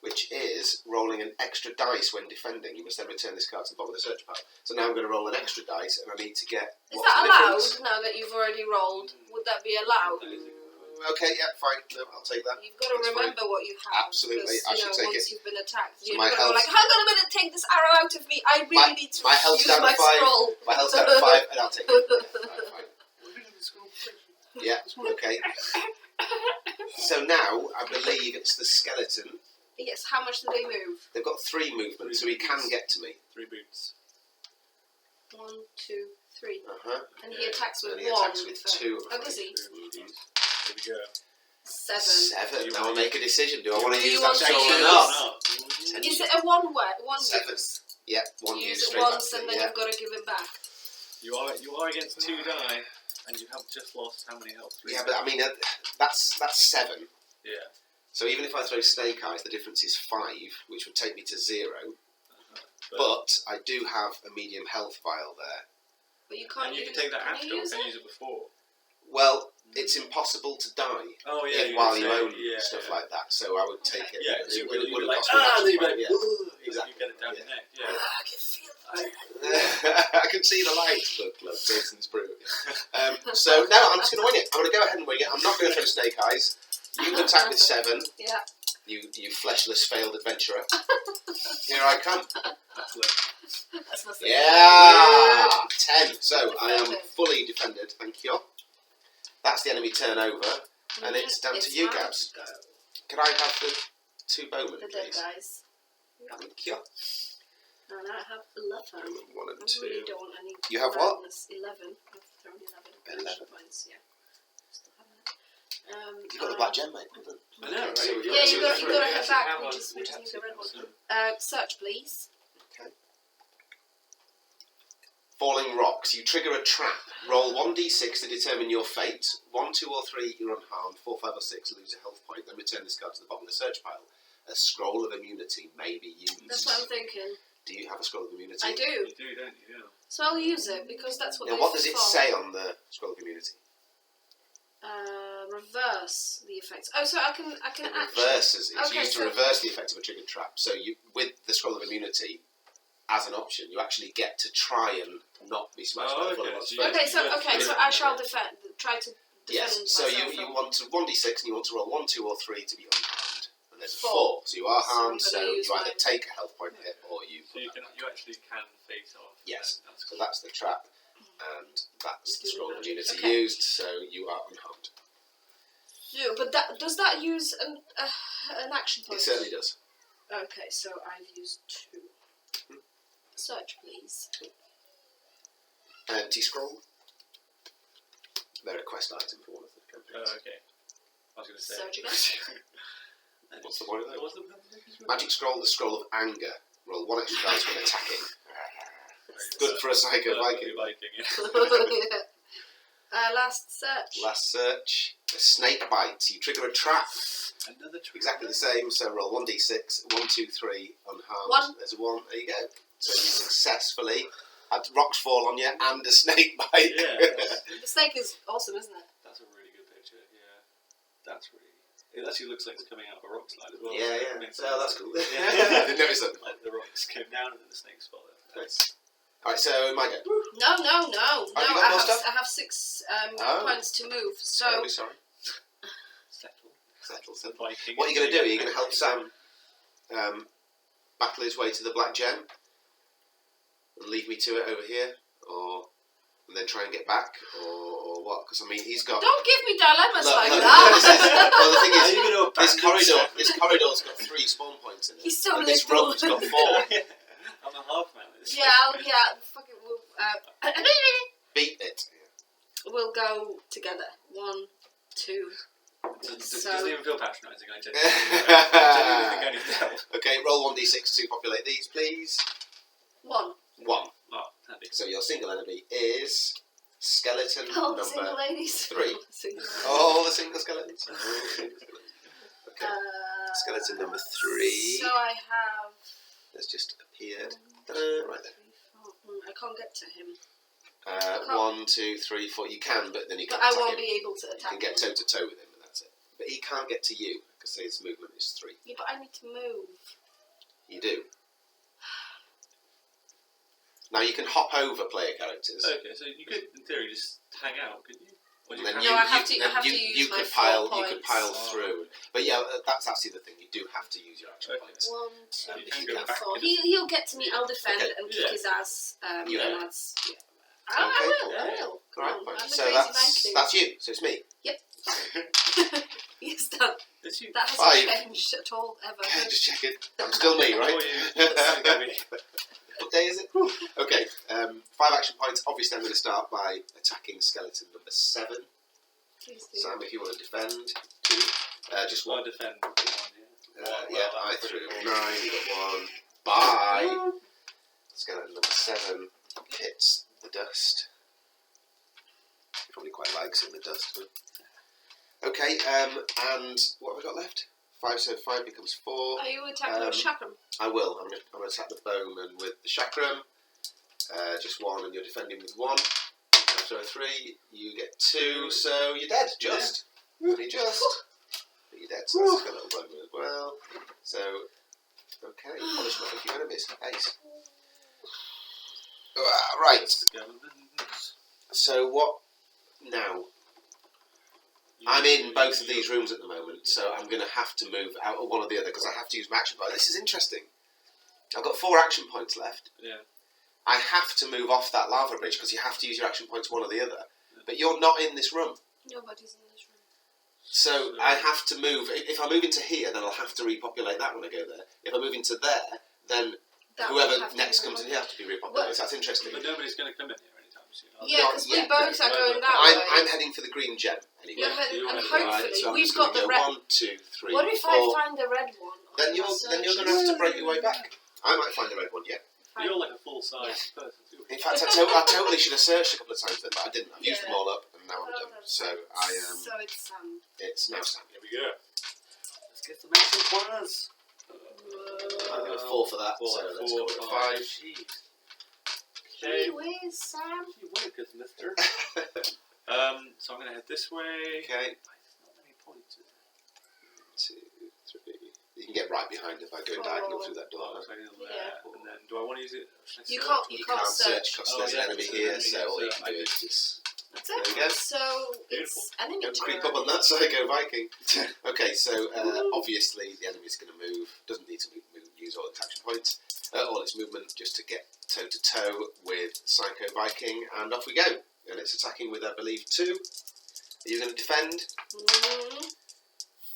which is rolling an extra dice when defending. You must then return this card to the bottom of the search pile. So now I'm going to roll an extra dice, and I need to get. Is what's that the allowed difference? now that you've already rolled? Would that be allowed? That is a good point. Okay, yeah, fine. No, I'll take that. You've got to That's fine. remember what you have. Absolutely, I because, should take once it. you've been attacked, So you're my not going to go health- like, hang on a minute, take this arrow out of me. I really need to my health's use down my to 5. scroll. My health's down to 5, and I'll take it. Yeah, fine. Yeah, okay. So now, I believe it's the skeleton. Yes, how much do they move? They've got 3 movements, so he can get to me. 3 boots. 1, 2, 3. Uh-huh. And he attacks with And he 1. attacks with so- 2. Oh, does he? There we go. 7. 7. Now I'll make a decision. Do I want to Do use you that want to section or use- not? Is it a one Seven. use? Yeah, 1 You use use it straight back once to and me, then yeah. you've got to give it back. You are against 2 die, and you have just lost how many health? 3. Yeah, but I mean, that's 7. Yeah. So even if I throw Snake Eyes, the difference is 5, which would take me to 0. But But I do have a medium health vial there. But you can't and you use can take that can after, you or use can it? use it before. Well, it's impossible to die Oh yeah. while would you say, own yeah, stuff yeah. like that. So I would take it. Yeah, you know, so it you'd wouldn't be like, cost me an action then you'd be point, like, yeah. exactly. You get it down Yeah. your neck. Yeah. I can feel it. I can see the light. Blood, Jason's brew. So no, I'm just going to wing it. I'm going to go ahead and wing it. I'm not going to throw Snake Eyes. You attack with 7. Yeah. You fleshless failed adventurer. Here I come. That's That's Yeah! 10. So I am fully defended. Thank you. That's the enemy turn over. And it's down to you, mine Gabs. to go. Can I have the 2 bowmen, The dead please? guys. Thank you. And I have 11. Bowman 1 and I really 2. don't want any. You have what? madness. 11. I've thrown 11. 11. Points, yeah. Still having it. You've got the black gem, mate. Well done. I know, right? So we've Yeah, got you 2 got and you 3. got to We head actually back. have We a- just we use have the to red have one. some. Search, please. Okay. Falling rocks. You trigger a trap. Roll 1d6 to determine your fate. 1, 2, or 3, you're unharmed. 4, 5, or 6, lose a health point. Then return this card to the bottom of the search pile. A scroll of immunity may be used. That's what I'm thinking. Do you have a scroll of immunity? I do. You do, don't you? Yeah. So I'll use it because that's what. Now, they're what does it for. say on the scroll of immunity? Reverse the effects. Oh, so I can It actually. reverses. It's Okay, used to so- reverse the effect of a triggered trap. So you, with the scroll of immunity as an option, you actually get to try and not be smashed by the okay. bullets So you- first. Okay, so I shall defend. Try to defend Yes. So myself. you from- want to 1d6 and you want to roll 1, 2, or 3 to be unharmed. And there's a 4. 4, so you are So I'm harmed. gonna So use you either mine. take a health point hit or you. So you actually can face off. Yes. And that's So cool. that's the trap, and that's the You do scroll of that. immunity Okay. used. So you are unharmed. Yeah, but does that use an action point? It certainly does. Okay, so I've used 2. Search, please. Empty scroll. They're a quest item for one of the companies. Okay. I was going to say. Search again. What's the point of that? What's the Magic scroll, the scroll of anger. Roll 1 extra dice when attacking. Good for a Psycho Viking. Last search. Last search. A snake bite. You trigger a trap. Another trap. Exactly the same. So roll 1d6. 1, 2, 3. Unharmed. 1. There's a 1. There you go. So you successfully had rocks fall on you and a snake bite. Yeah. The snake is awesome, isn't it? That's a really good picture. Yeah. That's really. It actually looks like it's coming out of a rock slide as well. Yeah, So yeah. it makes So sense. that's cool. Yeah. I didn't notice that. Like the rocks came down and then the snakes fell there. Nice. Alright, so my go. No. you got more I stuff? have 6 points to move. So Terribly sorry. Settle. What are you going to do? Are you going to help Sam battle his way to the black gem and leave me to it over here, and then try and get back, or what? Because I mean, he's got. don't give me dilemmas like Look, that. well, the thing Are you gonna is, abandon this corridor's got 3 spawn points in it, He's so and this little. room's got 4. I'm a half man. Fucking we'll, Beat it. we'll go together. 1, 2. Doesn't even feel patronising. I genuinely think I need help. Okay, roll 1d6 to populate these, please. 1. 1. Oh, handy. So your single enemy is skeleton All the number single ladies. 3. Single ladies. All the single skeletons. Okay. Skeleton number 3 So I have. has just appeared. Right there. 3, 4. I can't get to him. 1, 2, 3, 4. You can, but then you But can't I attack won't him. be able to You attack can get him. toe to toe with him, and that's it. But he can't get to you because his movement is 3. Yeah, but I need to move. You do. Now you can hop over player characters. Okay, so you could, in theory, just hang out, couldn't you? Or do And then you No, have I have to use my could 4 pile. points. You could pile Oh. through. But yeah, that's actually the thing. You do have to use your action Okay. points. 1, You 2, can 3, go back 4. in He'll get to me. I'll defend Okay. and kick Yeah. his ass. You and know. that's. Yeah. Okay. I will. Yeah. Come Right, on. fine. I'm a So crazy Viking. that's you. So it's me. Yes, that It's you. hasn't 5. changed at all ever. Okay, just checking. I'm still me, How right? are you? Gabi. What day is it? Okay, 5 action points. Obviously, I'm going to start by attacking skeleton number 7. Please do. Sam, if you want to defend, 2. Just I'll 1. defend the one, Yeah, I threw 9. You got 1. Bye. Skeleton number 7 hits the dust. He probably quite likes it in the dust. But... Okay, and what have I got left? 5, so 5 becomes 4. Are you attacking with chakram? I will. I'm going to attack the bowman with the chakram. Just 1, and you're defending with 1. After a 3, you get 2, so you're dead. Just. Only just. But you're dead, so that's a little bowman as well. So, okay, punishment of your enemies. Ace. Right, so what now? I'm in both of these rooms at the moment, so I'm going to have to move out of one or the other because I have to use my action point. This is interesting. I've got 4 action points left. Yeah. I have to move off that lava bridge because you have to use your action points one or the other. But you're not in this room. Nobody's in this room. So I have to move. If I move into here, then I'll have to repopulate that when I go there. If I move into there, then That will whoever have to next be comes in repopulated. here has to be repopulated. So that's interesting. But nobody's going to come in here anytime soon. are they? Yeah, because we yet. both are going that way. I'm heading for the green gem anyway. You're heading, You're and heading hopefully Right, so I'm we've just got gonna the go red. 1, 2, 3, What if 4. I find the red one? Then you're going to have to break your way back. I might find the red one yet. You're like a full-size person. Too. In fact, I totally should have searched a couple of times then, but I didn't. I've used Yeah. them all up, and now I'm done. So So it's it's now Sam. Here we go. Let's get some action points. I'm going to 4 for that, so let's go with 5. Jeez. Okay. Where's Sam? You win it, good mister. So I'm going to head this way. Okay, There's not many points. 2, 3. You can get right behind if I go diagonal through that door. Oh, so I can go Yeah. there. And then, do I want to use it? Should I You search? can't. You can't search because Oh, there's yeah, an enemy there's an here, enemy so here, all you so can I do just- is That's There it. we go. So Beautiful. it's enemy don't creep turn. up on that Psycho Viking. Okay, so obviously the enemy's going to move, doesn't need to use all its action points, all its movement, just to get toe to toe with Psycho Viking, and off we go. And it's attacking with, I believe, 2. Are you going to defend?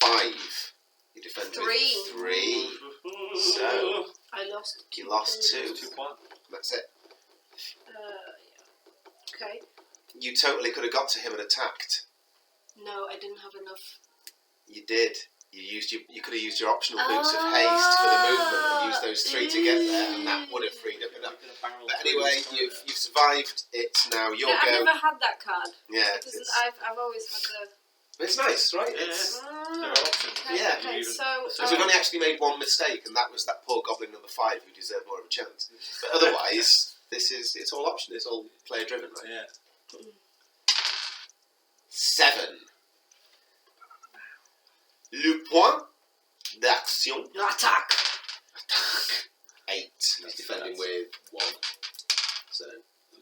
5. You defend 3. with 3. So I lost. you lost 2. 2 points. That's it. Yeah. Okay. You totally could have got to him and attacked. No, I didn't have enough You did. You could have used your optional boots of haste for the movement and used those 3 to get there, and that would have freed up enough. But anyway, you've survived. It's now your I've go. never had that card. Yeah, Because I've always had the. it's nice, right? Yeah. It's, There are options. Yeah. Okay, so we've only actually made one mistake, and that was that poor goblin number 5 who deserved more of a chance. But otherwise, it's all option. It's all player driven, right? Yeah. 7. Le point d'action. attack. 8. He's defending with 1. So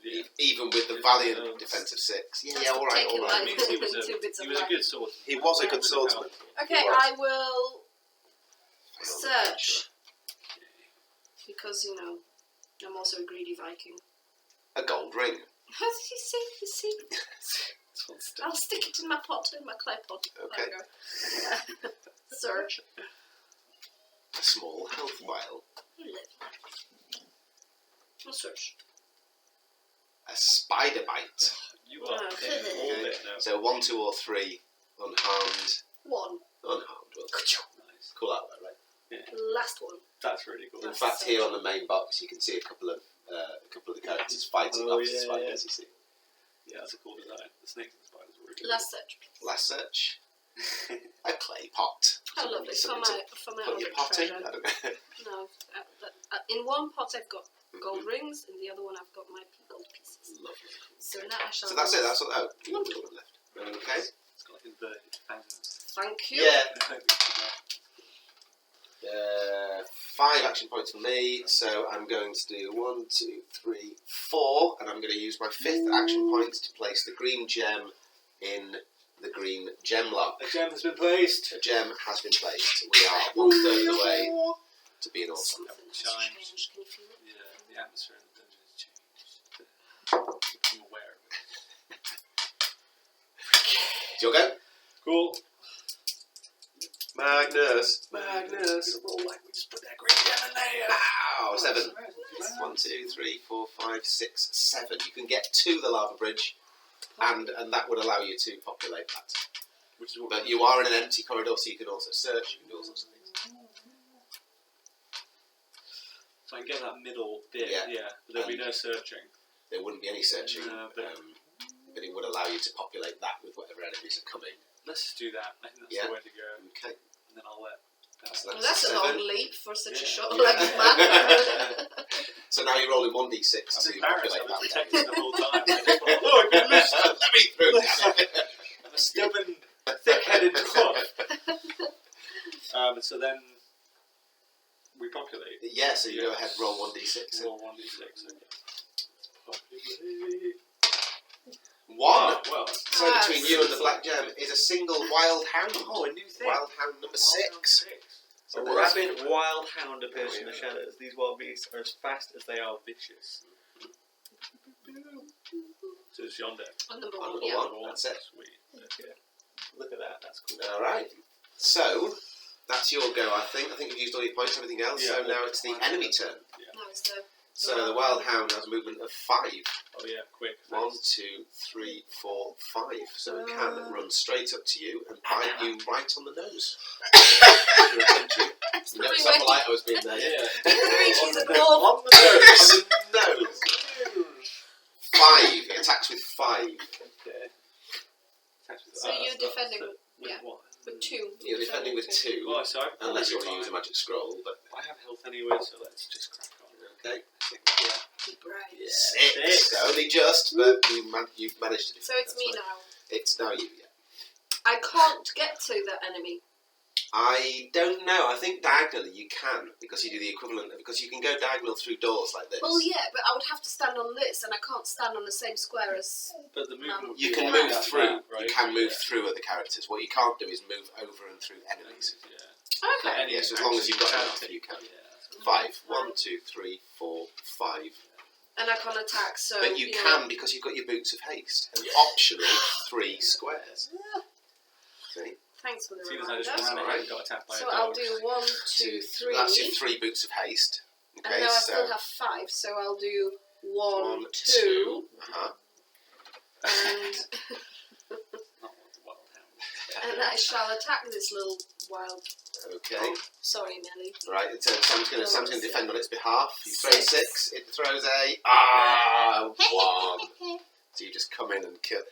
Yeah. even with the valiant defense of 6. Yeah, all right. That means he was Two bits of a life. good swordsman. He was a good swordsman. Okay, He was. I will search because I'm also a greedy Viking. A gold ring. You see. I'll stick it in my pot, in my clay pot. Okay. There we go. Search. A small health vial. I'll search. A spider bite. You are Okay. all bit now. So 1, 2, or 3 unharmed. 1. Unharmed. Well, Nice. cool out there, right? Last one. That's really cool. In fact, here on the main box, you can see a couple of the characters fighting Oh, opposite yeah, spiders. You see. Yeah, that's a cool design. The snakes and spiders are really Last search. Last search. A clay pot. How lovely. For Something my to put your other pot in. treasure. I don't know. No, in one pot I've got gold rings, in the other one I've got my gold pieces. Lovely. So now I shall. So that's it. That's all. Oh, Wonderful. one left. Okay. It's got like inverted thousands. Thank you. Yeah. 5 action points for me, so I'm going to do 1, 2, 3, 4, and I'm going to use my 5th action point to place the green gem in the green gem lock. A gem has been placed. A gem has been placed. We are 1/3 of the way to being awesome. Something has changed. Can you feel it? Yeah, the atmosphere in the dungeon has changed. I'm aware of it. It's your go. Cool. Magnus. Roll like we just put that green gem in there. Wow, 7. 1, 2, 3, 4, 5, 6, 7. You can get to the lava bridge, and that would allow you to populate that. Which is what But you are in an empty corridor, so you can also search. You can do all sorts of things. So I can get that middle bit, Yeah. but there'll be no searching. There wouldn't be any searching, No, but it would allow you to populate that with whatever enemies are coming. Let's just do that. I think that's Yeah. the way to go. Okay. And then I'll let. So Well, that's a 7. long leap for such a Yeah. short-legged man. So now you're rolling 1d6 I'm to embarrassed. populate I was that. protecting the whole time. I just went, oh, I can lose. Let me through that. I'm a stubborn, thick-headed dwarf. So then we populate. Yeah, so you go ahead, roll 1d6. Roll 1d6. Okay. Populate. 1. Oh, well. So between you and the black gem is a single wild hound. Oh, a new thing. Wild hound number 6. A rabid wild hound appears from the shadows. These wild beasts are as fast as they are vicious. So it's yonder. On number On 1, number yeah. 1, that's it. Sweet. Okay. Look at that, that's cool. Alright. So, that's your go, I think. I think you've used all your points, everything else. Yeah. So now it's the enemy turn. No, it's the. So the wild hound has a movement of 5. Oh, yeah, quick. 1, 2, 3, 4, 5. So it can run straight up to you and bite you right on the nose. You notice how polite I was being there. Yeah. She's a dwarf. On the nose. 5. He attacks with 5. Okay. So you're defending with yeah. what? with 2. You're defending with 2. Oh, so I've Unless you want to probably use a magic scroll, but I have health anyway, so let's just crack on. okay. Right. 6. Only just, but you've managed to do. So it's me now. It's now you, yeah. I can't get to the enemy. I don't know. I think diagonally you can, because you do the equivalent, because you can go diagonal through doors like this. Well, yeah, but I would have to stand on this, and I can't stand on the same square as. But the movement would You be can like move that, through. right? You can move through other characters. What you can't do is move over and through enemies. Yeah. Okay. Any Yes, as long as you've got enough, action you can. Yeah, that's cool. 5. 1, 2, 3, 4, 5. And I can't attack, so. But you can because you've got your boots of haste and optional 3 squares. Okay. Thanks for the As soon as I reminder. just ran Alright. it, got attacked by So a dog. I'll do 1, 2, 3. That's your 3 boots of haste. Okay, And now I so still have 5, so I'll do 1, 1, 2, 2. and Not what the wild hound. And I shall attack this little wild. Okay. Sorry, Nelly. Right, Sam's going to defend on its behalf. You throw 6. 6, it throws a 1. So you just come in and kill.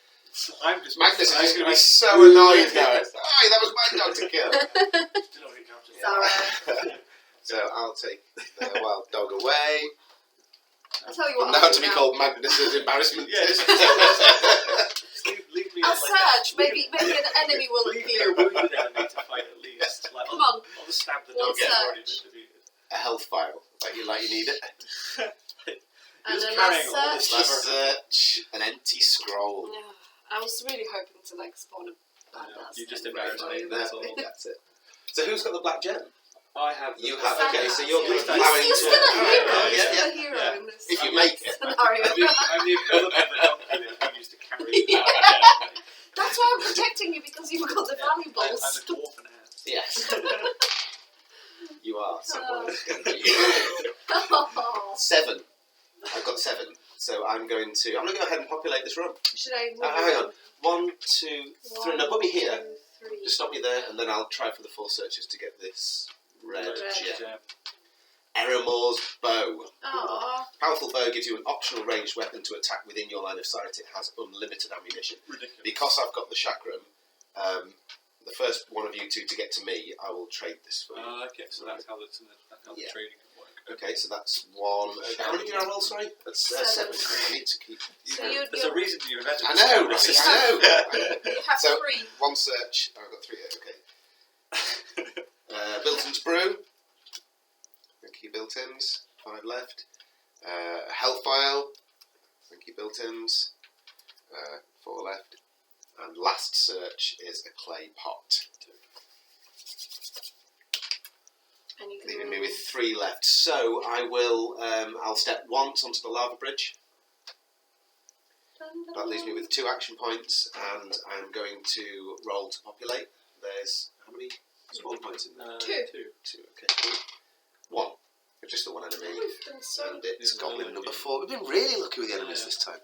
Magnus is just going to be so annoyed now. Oh, that was my dog to kill. Sorry. So I'll take the wild dog away. I'll tell you what. Now to be called Magnus's embarrassment. Yeah, just leave me. I'll search. Maybe an enemy will Leave me appear. a wounded enemy to fight at least. Like, Come on. I'll just stab the One dog that's already been search. defeated. A health vial, like you need it. And Just then carrying all I this search. Last search, an empty scroll. Yeah, I was really hoping to spawn a badass. You just thing embarrassed for me, you, that's but- all. That's it. So who's got the black gem? I have. You the- have. Okay, so you're He's kind of allowing still a to. hero. Alright, He's yeah, still yeah. a hero yeah. in this If you make it. scenario. I'm the equivalent of the donkey that's been used to carry the Yeah. black That's why I'm protecting you, because you've got the gem. I'm valuables. a dwarf and a ass. Yes. You are someone. Oh. 7. I've got 7. So I'm going to go ahead and populate this room. Should I move Hang on. 1, 2, 3. No, put me here. 1, 2, 3. Just stop me there, and then I'll try for the 4 searches to get this red Red gem. Gem. Eramore's bow. Aww. Powerful bow gives you an optional ranged weapon to attack within your line of sight. It has unlimited ammunition. Ridiculous. Because I've got the chakram, the first one of you two to get to me, I will trade this for you. Okay, so that's how the Yeah. trading can work. Okay, so that's 1. How many did I roll? Sorry, that's 7. I need to keep. So There's a reason you invented I this know, camera right, system. I know. You have So- 3. 1 search. Oh, I've got 3 here. Okay. Bilton's brew. Thank you, Biltons. 5 left. Health vial. Thank you, Biltons. 4 left. And last search is a clay pot, And you can leaving me move. with 3 left. So I will. I'll step once onto the lava bridge. That leaves me with 2 action points, and I'm going to roll to populate. There's how many spawn points in there? 2. 2. Okay, cool. 1. Just the 1 enemy, We've done so. and it's Yeah, goblin really number lucky. 4. We've been really lucky with the enemies Yeah. this time.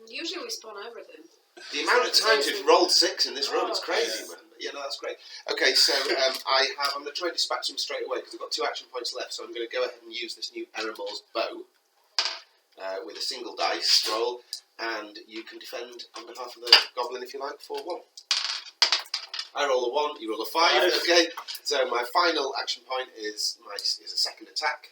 Usually we spawn everything. The amount of times we've rolled 6 in this room, it's Oh, crazy, yes. man. Yeah, no, that's great. Okay, so I'm going to try and dispatch him straight away because I've got 2 action points left. So I'm going to go ahead and use this new Eramore's bow with a single dice roll, and you can defend on behalf of the goblin if you like for 1. I roll a 1, you roll a 5. Okay, so my final action point is a second attack.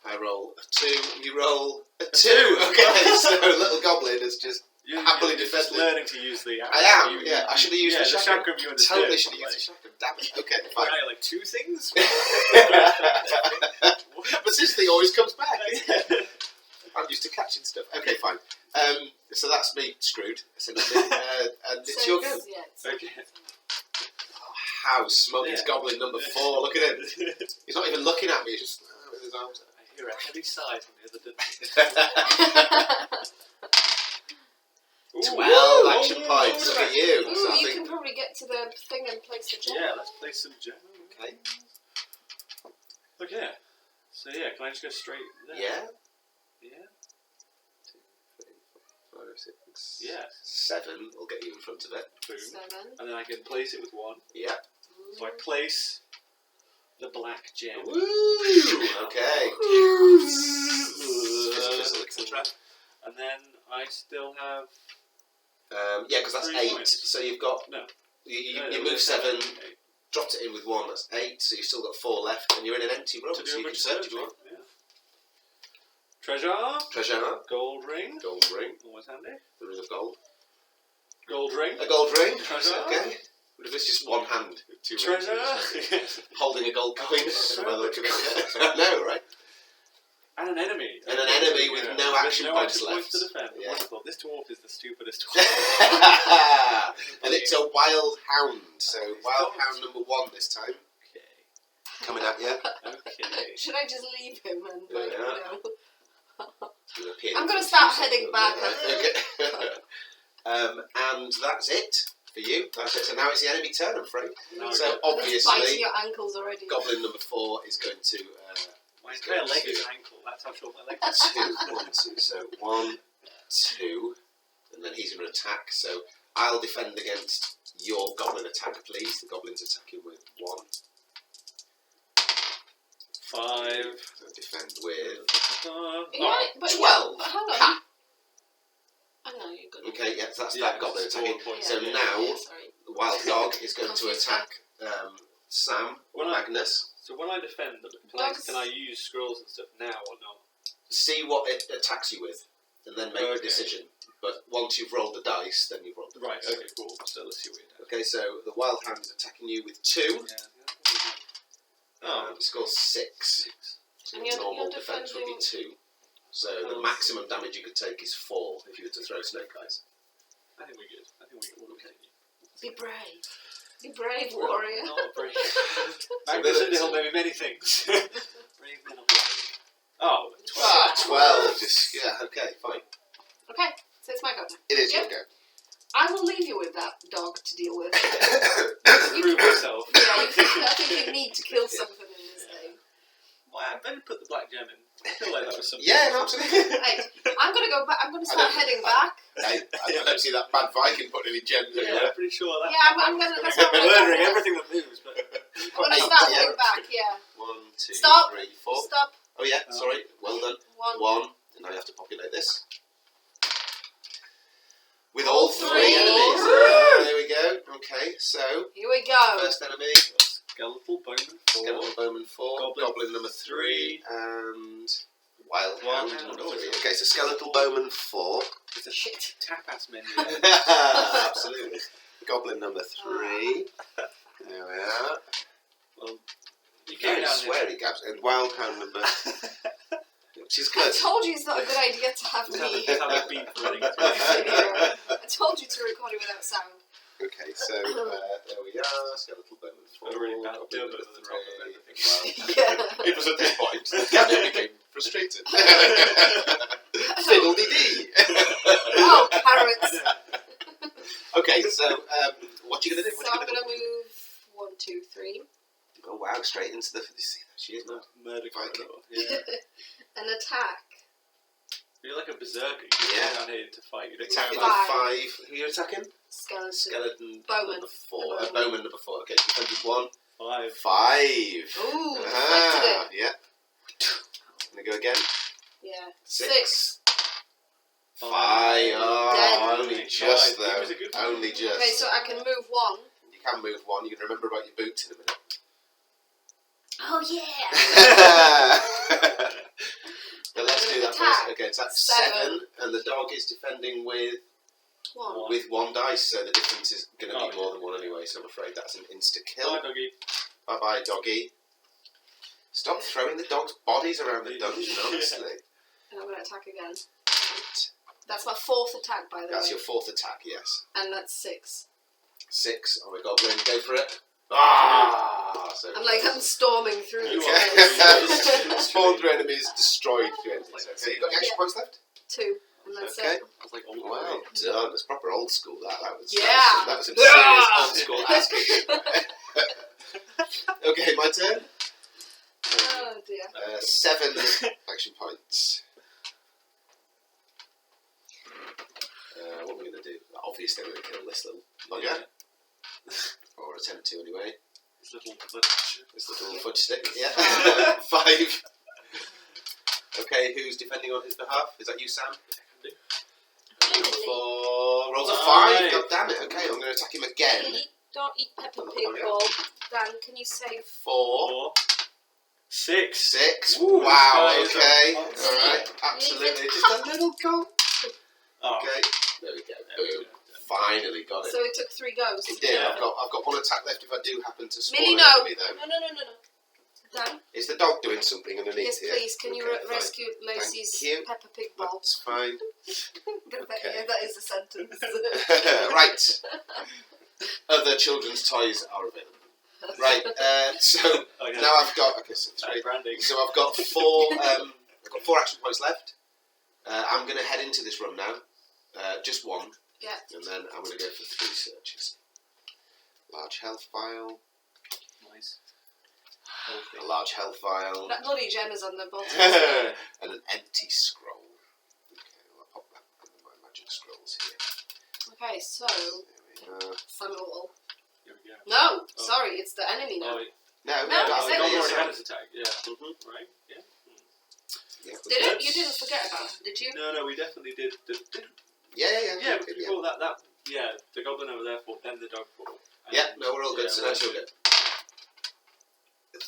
I roll a 2, you roll a 2. Okay, so little goblin is just happily You're just defended. learning to use the. I am, yeah. I should have used the chakram. chakram. You understood. Totally should have but, used the chakram. Damn it. Okay, like, fine. I like 2 things. But this thing always comes back. I'm used to catching stuff. Okay, fine. So that's me screwed, essentially. And it's your go. Yeah, it's Okay. How Smokey's Yeah. goblin number 4. Look at him. He's not even looking at me. He's just with his arms out. I hear a heavy sigh from the other. 12 action points. Look at you. Ooh, So I you think. can probably get to the thing and place the gem. Yeah, let's play some gem. Okay. Okay. So yeah, can I just go straight there? Yeah. Yeah. 2, 3, 4, 5, 6. Yeah. 7 will get you in front of it. Boom. 7. And then I can place it with 1. Yeah. So I place the black gem. Woo! Okay. Etc. And then I still have Yeah, because that's 3 8. points. So you've got. No. You move 7, dropped it in with 1, that's 8, so you've still got 4 left, and you're in an empty room, to do so a you can bunch of search if you searching. want. Yeah. Treasure. Treasure, Gold ring. gold ring, Always handy. the ring of gold. Gold ring. A gold ring, Treasure. okay. What if it's just one hand with 2 rings? Treasure. Holding a gold coin. So By the look much of it. I know, right? And an enemy. And an enemy with no There's action no points action left. to defend. Yeah. Wonderful. This dwarf is the stupidest dwarf. And it's a wild hound, so wild hound number 1 this time. Okay. Coming at you. Okay. Should I just leave him and Yeah. I'm gonna start heading back. Okay. And that's it for you. That's it. So now it's the enemy turn, I'm afraid. Now So I got- Biting obviously, your ankles already. goblin number 4 is going to my entire leg is an ankle. That's how short my leg is. 2, 1, 2. So 1, 2, and then he's going to attack. So I'll defend against your goblin attack, please. The goblin's attacking with 1. 5. Defend with Yeah, but 12. But hang on. Ha! I know you're good. Okay, yeah, so that's Yeah, that goblin it's attacking. 4 points. So Yeah. now Sorry. the wild dog is going to Confused attack Sam or Well, Magnus. So when I defend, Dogs- can I use scrolls and stuff now or not? See what it attacks you with, and then make the Okay. decision. But once you've rolled the dice, then you've rolled the Right, dice. okay, cool. So let's see what it does. Okay, so the wild hound is attacking you with 2. Oh, It scores 6. 6. So And your you're normal defense would be defending- 2. So the maximum damage you could take is 4 if you were to throw snake eyes. I think we're good. I think we will continue. Be brave. Be brave, warrior. Not brave. So Magnus then- Underhill may be many things. Brave men of life. Oh, 12. Ah, 12. Just, yeah, okay, fine. Okay, so it's my go now. It is Yep. your I will leave you with that dog to deal with. go. Prove myself. Yeah, I think you need to kill something in this game. Well, I better put the black gem in. I feel like that was something. Yeah, no, absolutely. Hey, I'm gonna go back. I'm gonna I start don't- heading back. Hey, I don't see that bad Viking putting any gems Yeah, anywhere. I'm pretty sure that. Yeah, I'm gonna. That's what I'm gonna murdering do. everything that moves, but I'm gonna Eight, start yeah. heading back. Yeah. 1, 2, Stop. 3, 4. Stop. Oh yeah, sorry. Well done. 1. 1. And now you have to populate this. With All all 3 three. enemies. There we go. Okay, so Here we go. first enemy, skeletal bowman 4. Skeletal Bowman 4, Goblin Goblin number 3, and Wild Wild Hound Hound. number 3. Okay, so Skeletal Bowman 4. It's a Shit. tapas menu. Absolutely. Goblin number 3. There we are. Well, you Very came down here. sweary Gabs. And Wild Hound number, which is I good. told you it's not a good idea to have me. Have a beat running through. I told you to record it without sound. Okay, so there we are. Skeletal Bowman 4. A really bad Goblin deal number at the top of 3, Yeah. everything. It was at this point that Gabby became frustrated. Fiddle-dee-dee. Oh, carrots. Okay, so what are you going to do? So I'm gonna move 1, 2, 3. Oh wow, straight into the... See, she is not. Murder Viking. corridor. Yeah. An attack. You're like a berserker. You Yeah. come down here to fight. You'd Attacking expect Five. with 5. Who are you attacking? Skeleton. Skeleton Bowman. number 4. Bowman. Bowman number 4. Okay, defended 1. 5. 5. Ooh, deflected Ah, it. yeah. Gonna go again. Yeah. 6. 5. Dead. Oh, only just Five. He though. was a good Only just. Okay, so I can move 1. You can move 1. You can remember about your boots in a minute. Oh yeah. But let's do that Attack. first. Okay, attack 7. 7, and the dog is defending with 1. with 1 dice, so the difference is going to be Oh, more than 1 anyway. So I'm afraid that's an insta kill. Bye, doggy. Bye bye, doggy. Stop throwing the dog's bodies around the dungeon, honestly. And I'm gonna attack again. That's my 4th attack, by the That's way. your 4th attack, yes. And that's 6. 6 on a goblin. Go for it. Ah! So I'm storming through You this okay. place. Spawn through enemies, destroyed through enemies. Okay, you got any action Yeah. points left? 2. And that's Okay. it. I was like, oh, Wow, done. It's proper old school. That was. Yeah. That was some serious old school ass kicking. Okay, my turn. Oh dear. 7 action points. What are we going to do? Obviously, we're going to kill this little bugger. Or attempt to, anyway. This little fudge. This little fudge stick. Yeah. 5. Okay, who's defending on his behalf? Is that you, Sam? Number 4. Rolls a 5. God damn it. Okay, I'm going to attack him again. Don't eat Peppa Pig ball. Dan, can you save? 4. 4. 6. 6. Ooh, Wow, this guy okay. is a- Alright, absolutely. Just a little goal. Oh. Okay. There we go. There we Boom. go. Finally got it. So it took 3 goes. It did. Yeah. I've got 1 attack left if I do happen to spawn Millie, an no. enemy though. No. Dan, Is the dog doing something underneath yes, here? please. Can you Okay, fine. rescue Lacey's you. Peppa Pig ball? That's fine. Yeah, that is a sentence. Right. Other children's toys are available. Right. So Oh, yeah. now I've got so 3. Branding. So I've got 4. I've got 4 action points left. I'm going to head into this room now. Just 1. Yeah. And then I'm going to go for 3 searches. Large health vial. Nice. A large health vial. That bloody gem is on the bottom. And an empty scroll. Okay, I'll pop that under my magic scrolls here. Okay, so There we Funnel. Here we go. No, sorry, it's the enemy now. Oh, No, No, that's it's it. Dog it. already had his attack. Yeah. Mhm. Right. Yeah. Yeah, Did it? You didn't forget about it, did you? No, we definitely did. Yeah. Because before that, yeah, the goblin over there fought, then the dog fought. Yeah, no, we're all good. Yeah, So that's all good.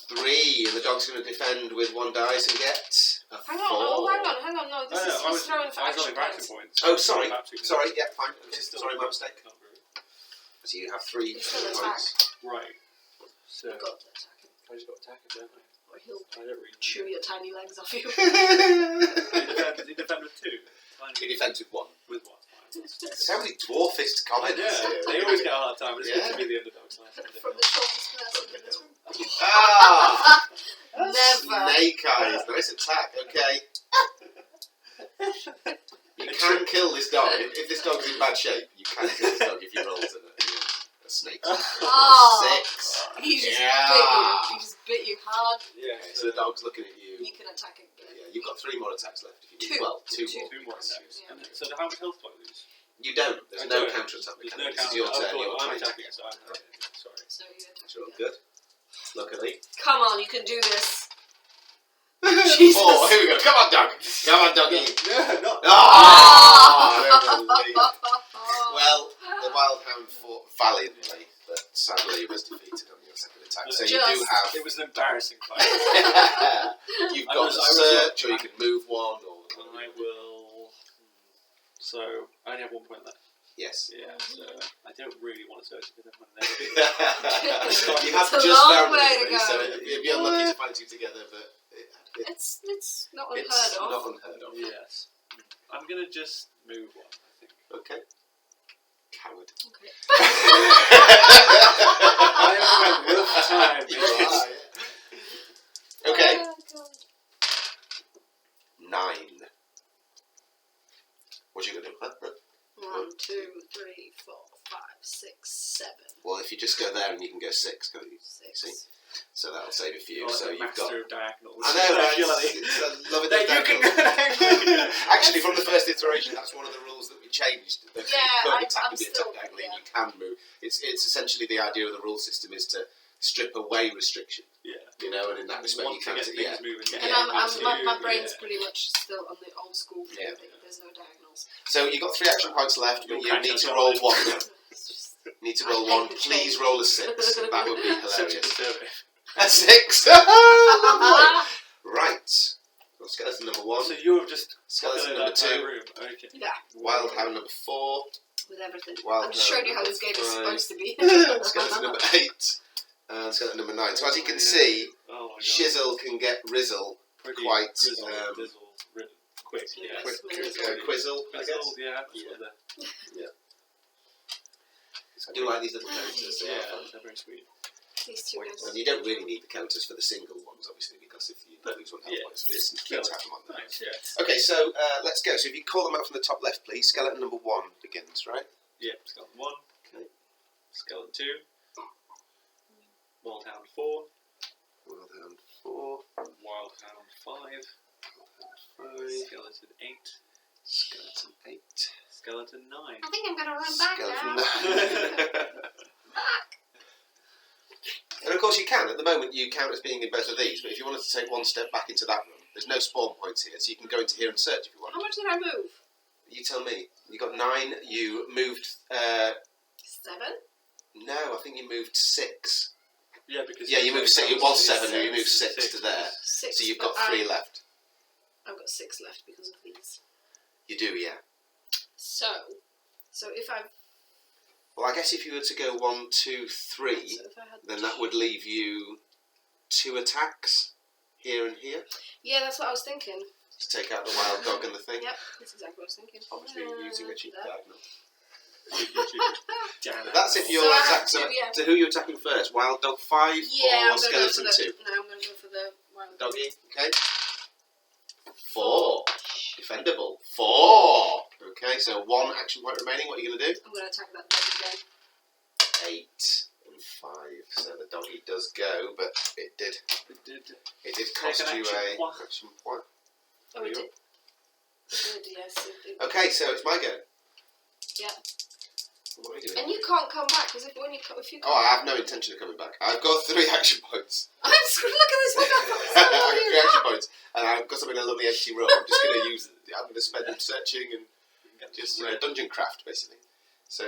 3, and the dog's going to defend with 1 dice and get a 4. Hang on. No, this is he's throwing for I was action only for action points. points. Oh, sorry. Absolutely. Sorry, yeah, fine. Okay. Which is still Sorry, my mistake. not very- So you have 3 He's still action points. Right. So You've got to attack him, I just got attacked, don't I? or he'll I don't really. chew your tiny legs off you. Does he defend with 2? He defends with 1. With 1. Fine. So many dwarfist comments Yeah, here. they always get a hard time, but it's good Yeah. to be the underdog side. From the shortest person in this room. Ah! Never. Snake eyes. Nice attack. Okay. You can kill this dog. If this dog's in bad shape, you can kill this dog if he rolls a snake. Oh. 6. He just Yeah. bit you. He just bit you hard. Yeah, Okay, so the dog's looking at you. You can attack again. Yeah, you've got 3 more attacks left. If you need. 2. Well, 2 more. 2 more attacks. Yeah. And so how much health do I lose? You don't. There's I no don't. counter attack There's mechanic. no This is your counter. turn. You're I'm trying to attacking, get. so I'm sorry. So you attack Sure, again. good. Luckily. Come on, you can do this. 4. Jesus. Here we go. Come on, dog. Come on, doggy. No, not. Ah! Well, the wild hound fought valiantly, but sadly was defeated on your second attack. So you do Just- have. It was an embarrassing fight. You've I got was- the I was- search, or you can move 1, or. I will. So I only have 1 point left. Yes. Yeah, so I don't really want to search because I'm going to You have It's a just long found way it, to go. so it'd be unlucky to find you together, but It's not unheard it's of. not unheard of. Yes. I'm going to just move 1, I think. Okay. Coward. Okay. I am having a rough time. You are, yeah. Okay. Oh, God. 9. What you gonna do? Huh? 1, 2, 3, 4, 5, 6, 7. Well, if you just go there and you can go 6, can't you? 6. See? So that'll save it for you. You're So like the you've got. master of diagonals. I know, right? You're like- It's loving That the you can diagonals. Actually, from the first iteration, that's one of the rules that we changed. That Yeah, you I'm could attack and be still- attacked diagonally, and yeah. you can move. It's essentially the idea of the rule system is to strip away restriction. Yeah. You know, and in that respect, Want you to can. get things Yeah. moving. And Yeah, my brain's pretty much still on the old school thing. Yeah. There's no diagonals. So you've got 3 action points left, but You'll you catch need us to up. roll 1 now. It's just, Need to I roll hate 1. the Please change. roll a 6. That would be So hilarious. conservative. A 6. Right. Well, skeleton number 1. So you have just Skeleton populated number that 2. room. Okay. yeah, Wild hound number 4. with everything. Wild I'm just showing you how hound this game is number supposed to be. Skeleton number 8. And skeleton number 9. So as you can see, Oh my god. Shizzle can get Rizzle Pretty quite, grizzled, um, dizzled, ridden, quick. Yeah. Quick. Quizzle, I guess. Grizzled, yeah. That's Yeah. what they're- I do like these little counters. They are Yeah, fun. they're very sweet. These two guys. And you don't really need the counters for the single ones, obviously, because if you lose 1 health Yeah. point, it's you can tap them on there. Nice, yeah. Okay, so let's go. So if you call them out from the top left, please. Skeleton number 1 begins, right? Yeah, skeleton 1. Okay. Skeleton 2. Wild Hound 4. Wild hound 4. Wild Hound 5. 5. Skeleton 8. Skeleton 8. Skeleton 9. I think I'm gonna run back Skeleton now. 9. And of course you can. At the moment you count as being in both of these, but if you wanted to take 1 step back into that room, there's no spawn points here, so you can go into here and search if you want. How much did I move? You tell me. You got 9, you moved... 7? no, I think you moved 6. Yeah, because Yeah, you moved 6. It was 7, and you moved 6 6 to there. 6. So you've got but 3 left. I've got 6 left because of these. You do, yeah. So if I Well, I guess if you were to go 1, 2, 3, so if I had then that would leave you 2 attacks here and here yeah, that's what I was thinking. to take out the wild dog and the thing. Yep, that's exactly what I was thinking. Obviously, you're using a cheap That. diagonal. Damn it. That's if you're So I have attacking. to, yeah. So who are you attacking first? Wild dog 5 Yeah, or I'm gonna go for skeleton the 2? No, I'm gonna go for the wild Doggy, okay. 4. Defendable. 4. Okay, so 1 action point remaining. What are you going to do? I'm gonna attack that dog again. 8 and 5. So the doggy does go, but it did cost an you action a point. action point. Oh, it did. It did, yes. It, Okay, so it's my go. yeah. What am I doing? And you can't come back because if you Oh, I have no intention of coming back. I've got 3 action points. I'm just look at this. I've got 3 action points, and I've got something in a lovely empty room. I'm just going to use. I'm going to spend them searching and just dungeon craft basically. So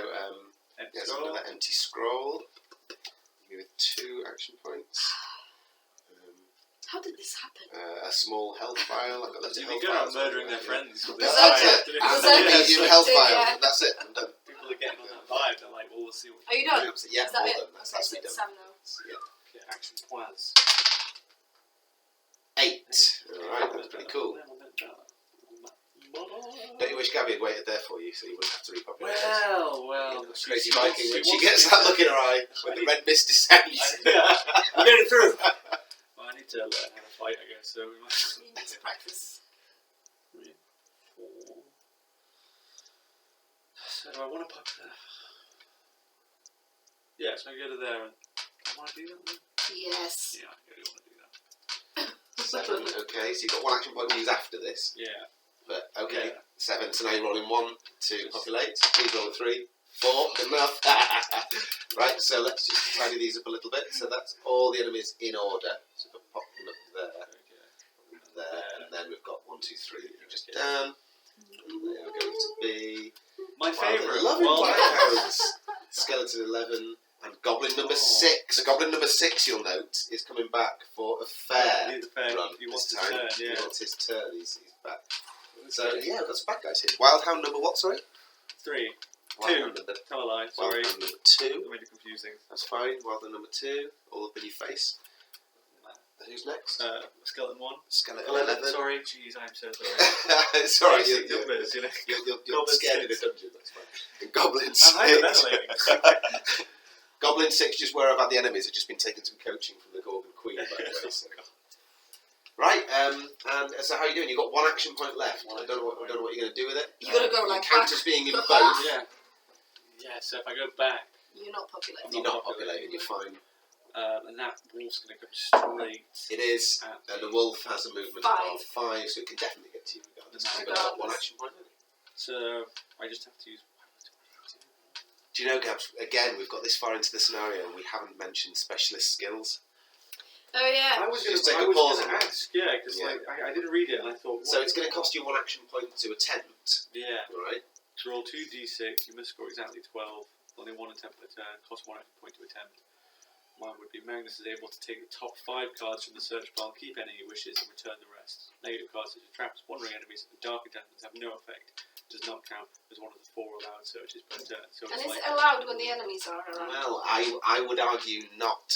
there's another empty scroll. Give it 2 action points. How did this happen? A small health vial. I've got loads of health You're vials. murdering their friends. That's it. Was I'm that going to it? use health Yeah. vials. That's it. I'm done. People are getting on that vibe. They're like, well, we'll see what Are you done? Yeah, Is that all it? done. That's me done. 7 now. Yeah. action points. 8. Alright, that was pretty cool. Don't you wish Gabi had waited there for you so you wouldn't have to repopulate? Well. That's crazy Viking. When she gets that look in her eye, when the red mist descends. I'm getting through. Well, I need to learn how to fight, I guess. So we might. You need to practice. 3, 4. So do I want to pop there? Yeah, so I go to there and I want to do that then? Yes. Yeah, I really want to do that. 7. Okay, so you've got 1 action point to use after this. Yeah. But okay, Yeah. 7. So now you're rolling 1 to populate. Please roll a 3. 4. Good enough. Right, so let's just tidy these up a little bit. So that's all the enemies in order. So we'll pop them up there, there, and then we've got 1, 2, 3 that you've just done. And they are going to be My favourite. Lovely Well, Bloodhounds. Skeleton 11 and Goblin number 6. Goblin number 6, you'll note, is coming back for a fair run. He wants this his time. turn, yeah. He wants his turn. He's back. So yeah, we've got some bad guys here. Wildhound number what? Sorry. 3. Wildhound number. Tell a lie, sorry. Wildhound number 2. That made it confusing. That's fine. Wildhound number 2. All up in your face. Who's next? Skeleton 1. Skeleton 11. 11. Sorry, jeez, I'm so sorry. It's alright. Basic numbers, you know. You're Goblin scared 6. in a dungeon. That's fine. And Goblin 6. I'm hyperventilating. Goblin 6, just where I've had the enemies, have just been taking some coaching from the Gorgon Queen, by the way. So. Right, and so how are you doing? You've got 1 action point left. I don't know what you're going to do with it. You gotta go like counters back. being in both. Yeah. Yeah, so if I go back, You're not populating. You're not populating, you're fine. and that wolf's going to come straight. It is, and the wolf has a movement of 5, so it can definitely get to you regardless. You've got 1 action point, haven't you? So I just have to use. Do you know, Gabs, again, we've got this far into the scenario and we haven't mentioned specialist skills. Oh yeah. I was Just going take a pause to on that. ask, yeah, because Yeah. like I didn't read it and I thought. So it's going to cost you 1 action point to attempt, Yeah. right? To roll 2d6, you must score exactly 12. Only 1 attempt per turn. Cost 1 action point to attempt. Mine would be Magnus is able to take the top 5 cards from the search pile, keep any he wishes, and return the rest. Negative cards such as traps, wandering enemies, and dark enchantments have no effect. Does not count as one of the 4 allowed searches per turn. So And it's is like it allowed when the enemies are around? Well, I would argue not.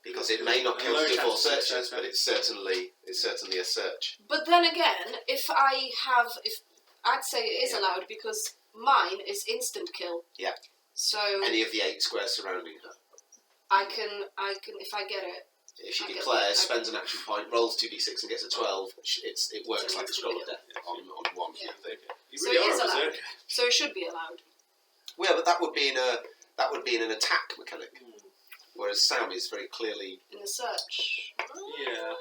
Because it may not count as 4 searches, but it's certainly a search. But then again, if I'd say it is allowed because mine is instant kill. Yeah. So Any of the 8 squares surrounding her. I can if I get it. If she I get declares, it. spends an action point, rolls 2d6 and gets a 12, it works So like a it's scroll of good. death on 1. Yeah. you So really it are is a allowed. berserker. So it should be allowed. Well, but that would be in an attack mechanic, whereas Sam is very clearly. In the search. Yeah.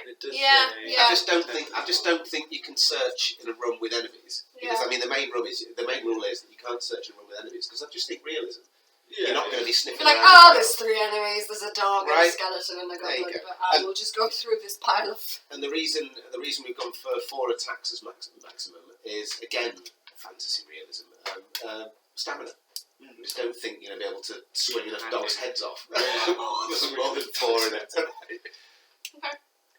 It does Yeah, say- yeah. I just don't think you can search in a room with enemies because Yeah. I mean the main rule is that you can't search in a room with enemies because I just think realism. Yeah. You're not going to be sniffing Be like, around. there's 3 enemies, there's a dog and a Right. skeleton and a There you goblin, go. but I will just go through this pile of... And the reason we've gone for 4 attacks as maximum is again fantasy realism. Stamina. I just don't think you're going to be able to swing enough dogs' heads off. There's more than 4 in it. Okay.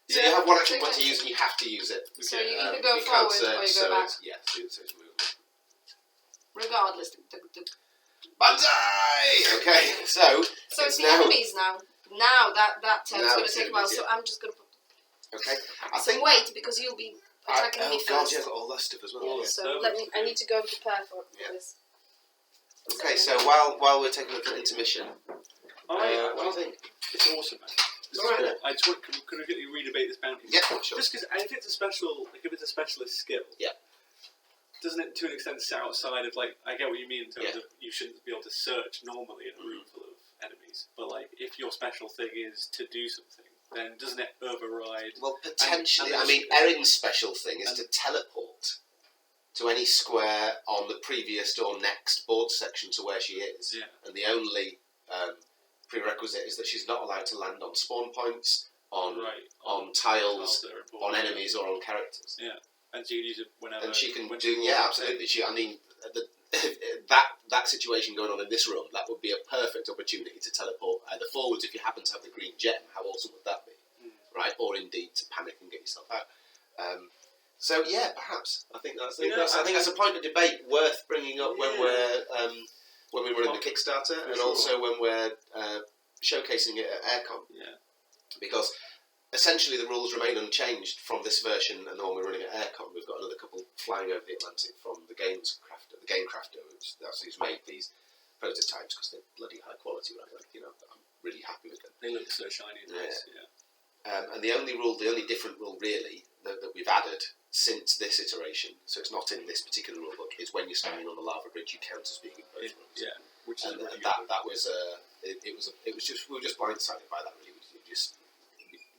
So you have 1 action point to use and you have to use it. So you either go you can't forward or you search, go back. so it's movement. Regardless. Banzai! Okay, so So it's the now- enemies now. Now that turn's Now going it's to take a the while, enemies, so I'm just going to okay. I So think wait, because you'll be attacking me oh god, first. yeah, I've got all that stuff as well. Yeah. Yeah. So I need to go and prepare for Yeah. this. Okay, so while we're taking a little intermission, what do you think? It's awesome, man. It's all right, I just want, could I get you rebate this bounty? Yeah, sure. Just because if it's a specialist skill, Yeah. doesn't it to an extent sit outside of like I get what you mean in terms Yeah. of you shouldn't be able to search normally in a room full of enemies, but like if your special thing is to do something, then doesn't it override? Well, potentially. And I mean, Erin's special thing is and- to teleport. to any square on the previous or next board section to where she is. Yeah. And the only prerequisite is that she's not allowed to land on spawn points, on tiles, that are important. on enemies, or on characters. Yeah. And she can use it whenever. And she can when do, yeah, absolutely. I mean, that situation going on in this room, that would be a perfect opportunity to teleport either forwards if you happen to have the green gem. How awesome would that be, right? Or indeed to panic and get yourself out. So yeah, perhaps I think that's a point of debate worth bringing up when we're running the Kickstarter and also when we're showcasing it at Aircon. Yeah. Because essentially the rules remain unchanged from this version and the one we're running at Aircon. We've got another couple flying over the Atlantic from the game crafter, who's made these prototypes because they're bloody high quality, right? Like, I'm really happy with them. They look so shiny and nice. Yeah. And the only different rule really that we've added since this iteration, so it's not in this particular rule book, is when you're standing on the lava bridge, you count as being in both rooms. Yeah, which is and that was we were just blindsided by that really.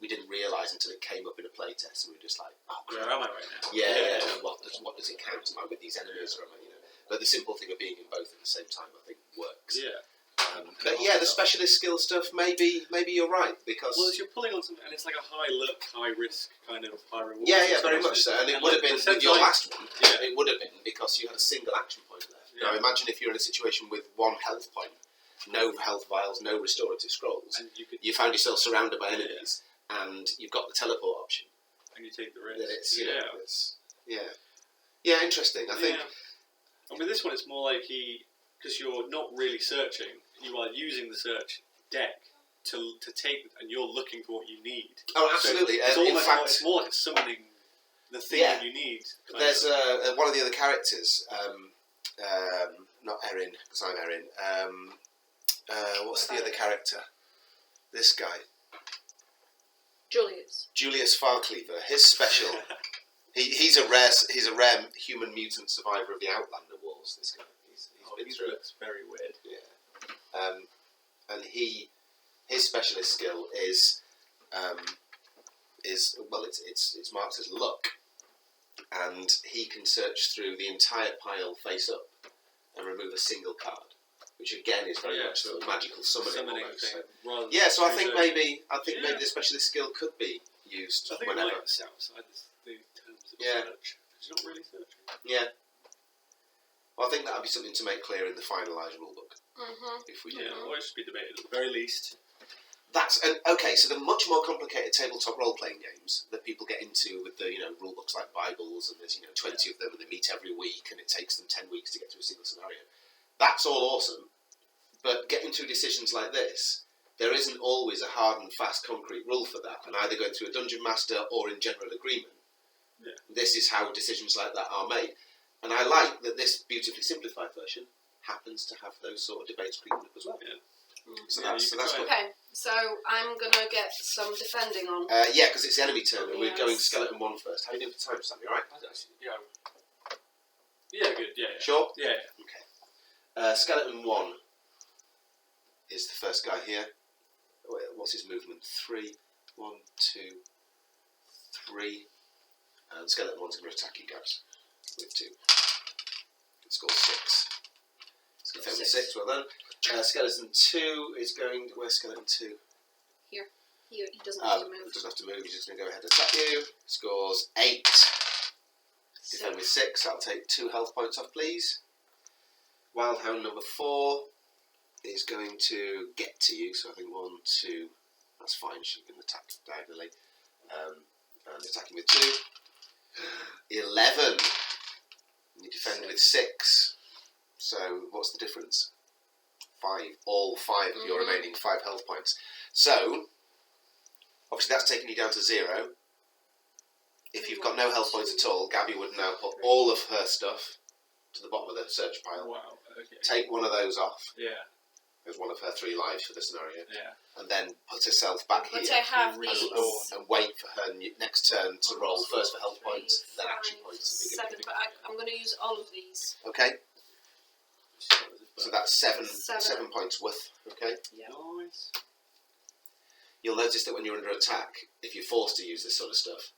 We didn't realise until it came up in a playtest, and we were just like, oh, where am I right now? Yeah. What does it count? Am I with these enemies, or am I? But the simple thing of being in both at the same time, I think, works. Yeah. But yeah, the specialist skill stuff. Maybe you're right because you're pulling on something, and it's like a high look, high risk kind of high reward. Yeah, very much so. And it would have been with your last one. Yeah. It would have been because you had a single action point left. Yeah. Now imagine if you're in a situation with one health point, no health vials, no restorative scrolls. And you found yourself surrounded by enemies, and you've got the teleport option. And you take the risk. That it's interesting. I think. And with this one, it's more like because you're not really searching, you are using the search deck to take, and you're looking for what you need. Oh, absolutely. So in fact, it's more like summoning the thing that you need. There's one of the other characters, not Erin, because I'm Erin. What's the other character? This guy. Julius Farcleaver. His special. He's a rare human mutant survivor of the Outlander Wars. This guy. He's been through it. Looks very weird. Yeah. And his specialist skill is it's marked as luck, and he can search through the entire pile face up and remove a single card, which again is very much sort of magical summoning almost. So I think maybe the specialist skill could be used whenever. I think it might outside the terms of search. It's not really searching. Yeah. Well, I think that would be something to make clear in the finalised rulebook. If we do. Or it should be debated at the very least. So the much more complicated tabletop role-playing games that people get into with the rule books like Bibles, and there's 20 of them, and they meet every week, and it takes them 10 weeks to get to a single scenario. That's all awesome, but getting through decisions like this, there isn't always a hard and fast concrete rule for that, and either going through a dungeon master or in general agreement. Yeah. This is how decisions like that are made, and I like that this beautifully simplified version happens to have those sort of debates creeping up as well. Yeah. So that's good. Okay, so I'm gonna get some defending on. Because it's the enemy turn, and we're going skeleton 1 first. How are you doing for time, Sam? You alright? Yeah, good. Yeah. Sure. Yeah. Okay. Skeleton 1 is the first guy here. What's his movement? 3. 1, 2, 3. And skeleton 1's going to attack you guys with 2. It scores 6. It's with 6. Well done. Skeleton 2 is going. Where's skeleton 2? Here. He doesn't have to move. He doesn't have to move. He's just going to go ahead and attack you. Scores 8. Defend with 6. I'll take 2 health points off, please. Wildhound number 4 is going to get to you. So I think 1, 2. That's fine. She can attack diagonally. And attacking with 2. 11. You defend with 6. So what's the difference? 5. All 5 of your remaining 5 health points. So obviously that's taking you down to 0. If you've got no health points at all, Gabi would now put all of her stuff to the bottom of the search pile. Wow. Okay. Take one of those off. Yeah. As one of her 3 lives for the scenario. Yeah. And then put herself back here. But I have these. And wait for her next turn to roll first for health points, then action points. And 7, but I'm going to use all of these. Okay. So that's 7 points worth. Okay. Yeah. Nice. You'll notice that when you're under attack, if you're forced to use this sort of stuff,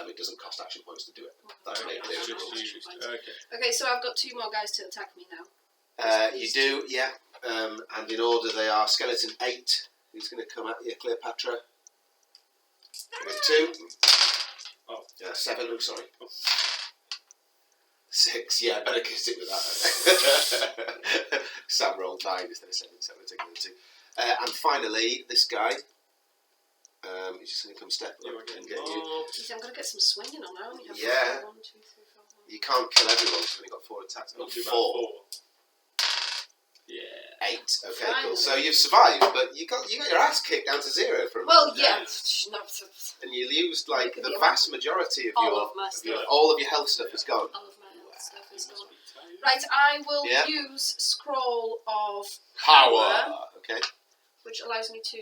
it doesn't cost action points to do it. That's Okay, maybe the it's only just rule. used. Okay. Okay, so I've got 2 more guys to attack me now. You do, yeah. And in order they are Skeleton 8, who's going to come at you, Cleopatra. With 2. Oh. 7, oh, sorry. 6, yeah, I better kiss it with that. Sam rolled 9 instead of 7, so I'm going to take another 2. And finally, this guy. He's just going to come step up and get you. Jeez, I'm going to get some swinging on. I only have 1, 2, 3, 4, 5. You can't kill everyone because you've only got 4 attacks. Not too bad. 4. Yeah. 8. Okay, Finally. cool. So you've survived, but you got your ass kicked down to 0 for a Well, moment. yeah. No, And you used like Look at the the vast majority of all your, of my stuff. all of your health stuff is gone. All of my health stuff is gone. Right, I will Yeah. use Scroll of Power. Okay. which allows me to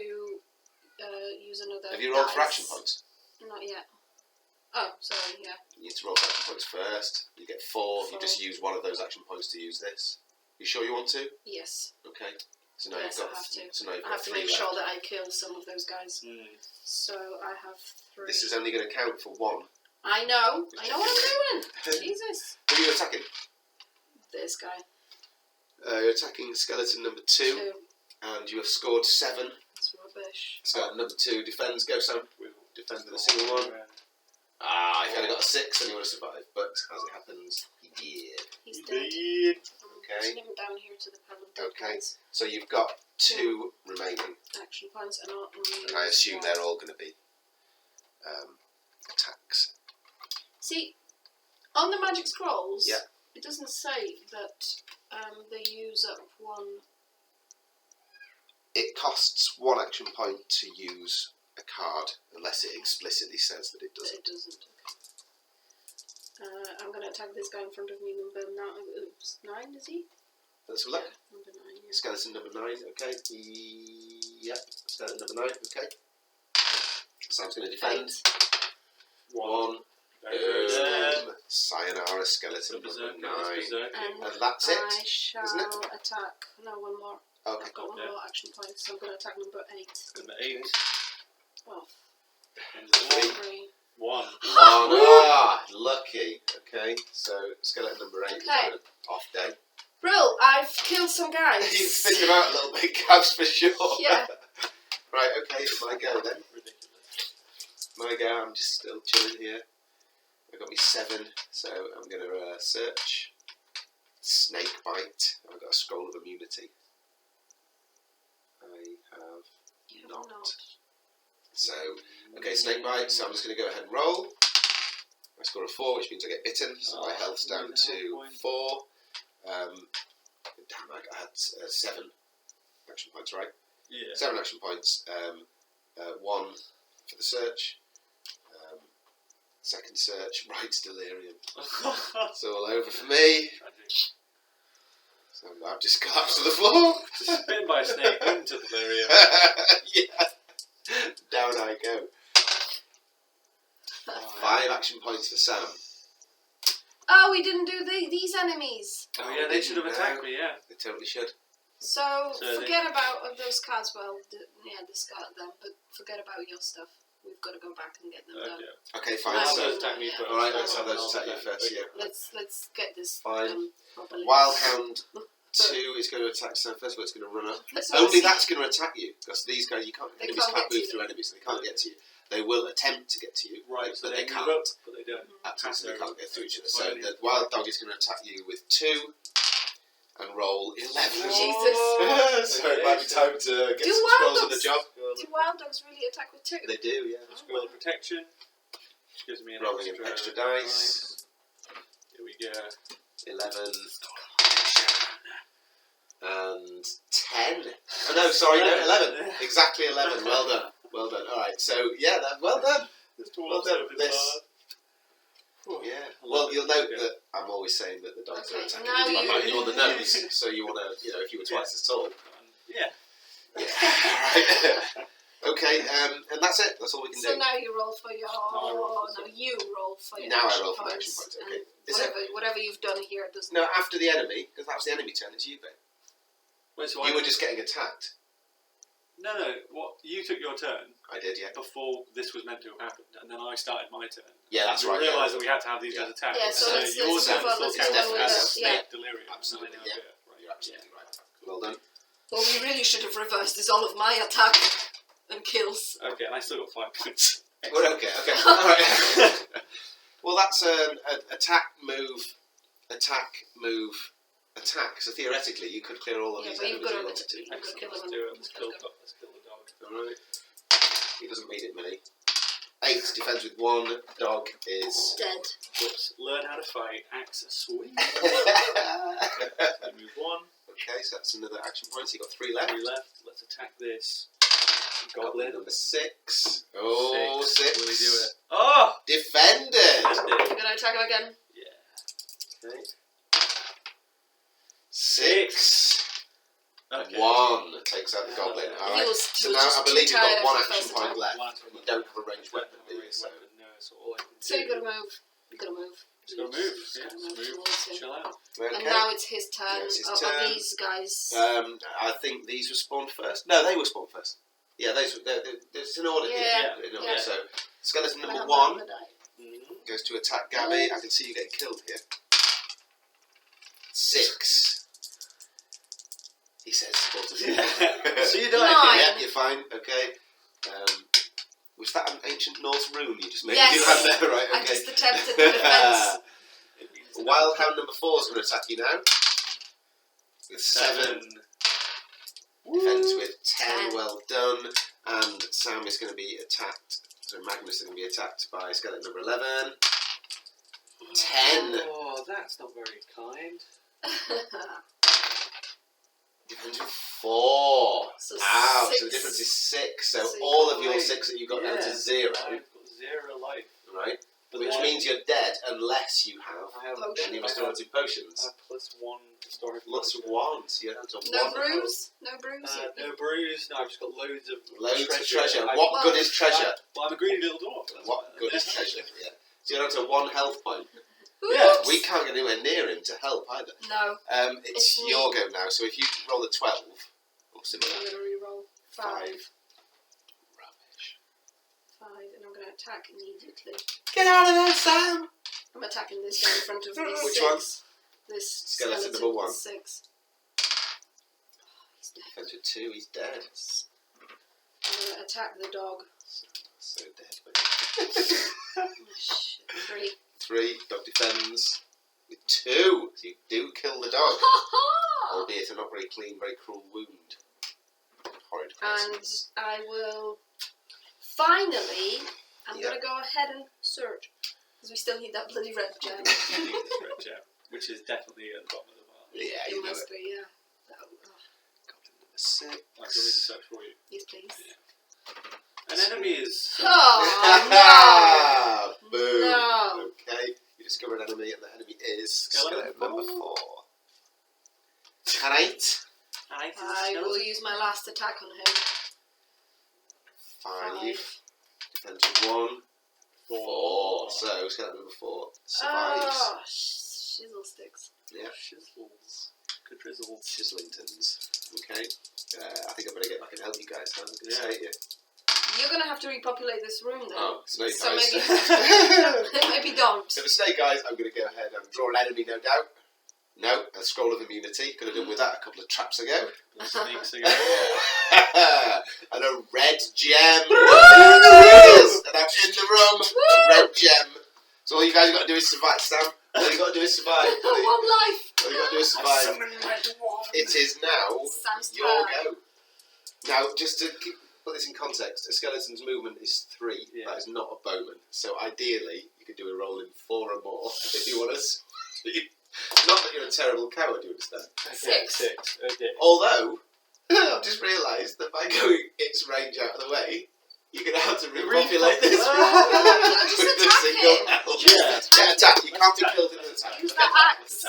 use another. Have you rolled for dice. action points? Not yet. Oh, sorry. Yeah. You need to roll for action points first. You get 4. You 4. just use one of those action points to use this. You sure you want to? Yes. Okay. So now Yes, you've got. I have to. So now you've I got have to 3 make left. sure that I kill some of those guys. So I have 3. This is only going to count for 1. I know what I'm doing. Jesus. Who are you attacking? This guy. You're attacking skeleton number 2, 2. and you have scored 7. That's rubbish. Skeleton number 2 defends. Go, Sam. Defends with a single one. If you only got a 6, then you would have survived. But as it happens, he did. He's dead. Okay. Putting him down here to the pile of dead Okay. guys. So you've got 2 remaining. Action points are not only. And I assume they're all going to be attacks. See, on the magic scrolls, Yeah. it doesn't say that they use up 1. It costs 1 action point to use a card, unless it explicitly says that it But doesn't. it doesn't. Okay. I'm going to attack this guy in front of me, number 9, is he? Let's have a look. Yeah, number 9, yeah. Skeleton number 9, okay. Yep, skeleton number 9, okay. Sam's going to defend. 1. Sayonara, skeleton number 9. And that's it, I shall isn't it? attack. No, 1 more. Okay. I've got 1 more action point, so I'm going to attack number 8. Number 8. Oh, And 1. 3. 1. Lucky. Okay, so skeleton number 8 is Okay. on an off day. Brill, I've killed some guys. He's thinking about a little bit, Gabs, for sure. Yeah. Right, okay, it's my go then. Ridiculous. My go, I'm just still chilling here. I've got me 7, so I'm going to search. Snake bite. I've got a scroll of immunity. I have You not. have not. So, okay, snake bite, so I'm just going to go ahead and roll. I score a 4, which means I get bitten, so my health's down to 4. Damn, I had 7 action points, right? Yeah. 7 action points. 1 for the search. Second search, Right's delirium. It's all over for me. So I've just collapsed to the floor. Just bitten by a snake into delirium. Yeah. Down I go. 5 action points for Sam. Oh, we didn't do these enemies. Oh yeah, they should have attacked me, yeah. They totally should. So So forget about those cards. Well, discard them, but forget about your stuff. We've got to go back and get them done. Okay, fine. Nice. So, Those attack me first. alright, let's have those attack you first, yeah. Let's get this Fine. done properly. Wild Hound 2 is going to attack Sam first, but it's going to run up. Let's Only see. that's going to attack you, because these guys, enemies can't can't get move to through you. enemies, so they can't get to you. They will attempt to get to you, Right, so but they they move can't. up, but they don't. Absolutely So- can't get through each other. So the wild dog is going to attack you with 2 and roll 11. Jesus. So it might be time to get Do some wild scrolls on the dogs- job. Do wild dogs really attack with 2? They do, yeah. Scroll of protection, which gives me an Rolling an extra dice. Here we go. 11 and 10. Oh no, sorry, no, 11. Exactly 11. Well done. Well done. Alright, so yeah, well done. Well done. This. Yeah. Well, you'll note that I'm always saying that the dogs are Okay, attacking now you. I'm you- patting you on the nose, so you want to, if you were twice as tall. Yeah. Yeah. Right. Okay, and that's it. That's all we can So do. now you roll for your. Now I roll for you roll for your. Now I action roll for the points, action points, and okay. Is it- Whatever you've done here doesn't. No, after the enemy, because that was the enemy turn. It's you, Ben. Wait, so You were just getting attacked. No. What? You took your turn I did, yeah. before this was meant to have happened, and then I started my turn, Yeah, that's right. We Yeah. realised that we had to have these guys attack. Yeah, so let's yours move on. sounds Let's like go with definitely yeah. snake delirium. Absolutely, And then yeah. Right. You're absolutely right. Well done. Well, we really should have reversed this all of my attack and kills. Okay, and I still got 5 points. Well, okay. All right. Well, that's an attack, move, attack, move, attack. So theoretically, you could clear all of Yeah, these but you've enemies got you to wanted to. you've got to Excellent, kill let's them. do it. Let's kill the dog. All right. He doesn't need it, Minnie. 8 defends with 1. Dog is Dead. Whoops. Learn how to fight. Axe swing. Move 1. Okay, so that's another action point. So you got 3 left. 3 left. Let's attack this goblin. Number 6. Oh, 6. Will he do it? Oh! Defended. You're going to attack him again? Yeah. Okay. 6. Okay. 1 takes out the goblin. All He right. was, So he was now just I believe too you've tired got 1 after the action first point attack. left. You don't have a ranged weapon, do you? So. No, so all I can So you've got do to move. You've got to move. is go move. Just Yeah, gotta move move. towards him. Chill out. Okay. And now it's his turn. Yeah, it's his Are turn. these guys? I think these were spawned first. No, they were spawned first. Yeah, those were. There's an order Yeah, here. In order. yeah. So skeleton I number have 1 that die. Mm-hmm. goes to attack Gabi. I can see you getting killed here. 6. He says. So you Nine. die. Yeah, you're fine. Okay. Was that an ancient Norse rune you just made? Yes. You had there, right? I Okay. just attempted the defense. Wild Hound number 4 is going to attack you now. With 7. Defends with 10. Well done. And Sam is going to be attacked. So Magnus is going to be attacked by skeleton number 11. 10. Oh, that's not very kind. Defends with 4. So Ow. So 6. the difference is 6. So So you all got of your life. 6 that you got down Yeah. to 0. I've got 0 life. Right? But Which then means you're dead unless you have I have Potion. any I have restorative potions. +1 historic. Plus 1. So you're down to 1. No bruise? No bruise? No bruise. No, I've just got loads of Loads treasure. of treasure. I- What good is treasure? Well, I'm a greedy little dwarf. That's What why. good is treasure? Yeah. So you're down to 1 health point. Yeah. Oops. We can't get anywhere near him to help either. No. It's It's me. your go now. So if you roll a 12 or similar, I'm going to reroll. 5. Rubbish. 5. And I'm going to attack immediately. Get out of there, Sam! I'm attacking this guy in front of me. Which 6. one? This Skeleton number 1. 6. He's dead. Defends with 2. He's dead. I'm going to attack the dog. So dead. Oh, shit. 3. 3. Dog defends with 2. So you do kill the dog. Albeit a not very clean, very cruel wound. Horrid And person. I will finally, I'm Yeah. going to go ahead and search. Because we still need that bloody red gem. This red gem, which is definitely at the bottom of the pile. Yeah, you it know must it. be, yeah. Goblin number 6. Right, do you want me to search for you? Yes, please. An enemy is. Oh, Boom. No. Okay. You discover an enemy, and the enemy is Skeleton number 4. An 8. I will use my last attack on him. 5. Defends with 1. 4. So skeleton number 4 survives. Oh, shizzle sticks. Yeah. Shizzles. Good drizzles. Chislingtons. Okay. I think I better get back and help you guys. Huh? I'm going to Yeah. say it. You're going to have to repopulate this room then. Oh, snake So eyes. Maybe don't. So the snake eyes, I'm going to go ahead and draw an enemy, no doubt. No, a scroll of immunity. Could have done with that a couple of traps ago. Sneaks again. And a red gem. Yes! And I'm in the room. A red gem. So all you guys have got to do is survive, Sam. All you got to do is survive. Buddy. One life. All you got to do is survive. It is now Sam's your turn. go. Now, just to put this in context, a skeleton's movement is 3. Yeah. That is not a bowman. So ideally, you could do a roll in 4 or more if you want us. Not that you're a terrible coward, you understand. Okay, 6. 6. Okay. Although, I've just realised that by going its range out of the way, you're going to have to repopulate this Just with a attack single him. health. Yeah. Yeah, attack. You can't be killed in an attack. Use that axe.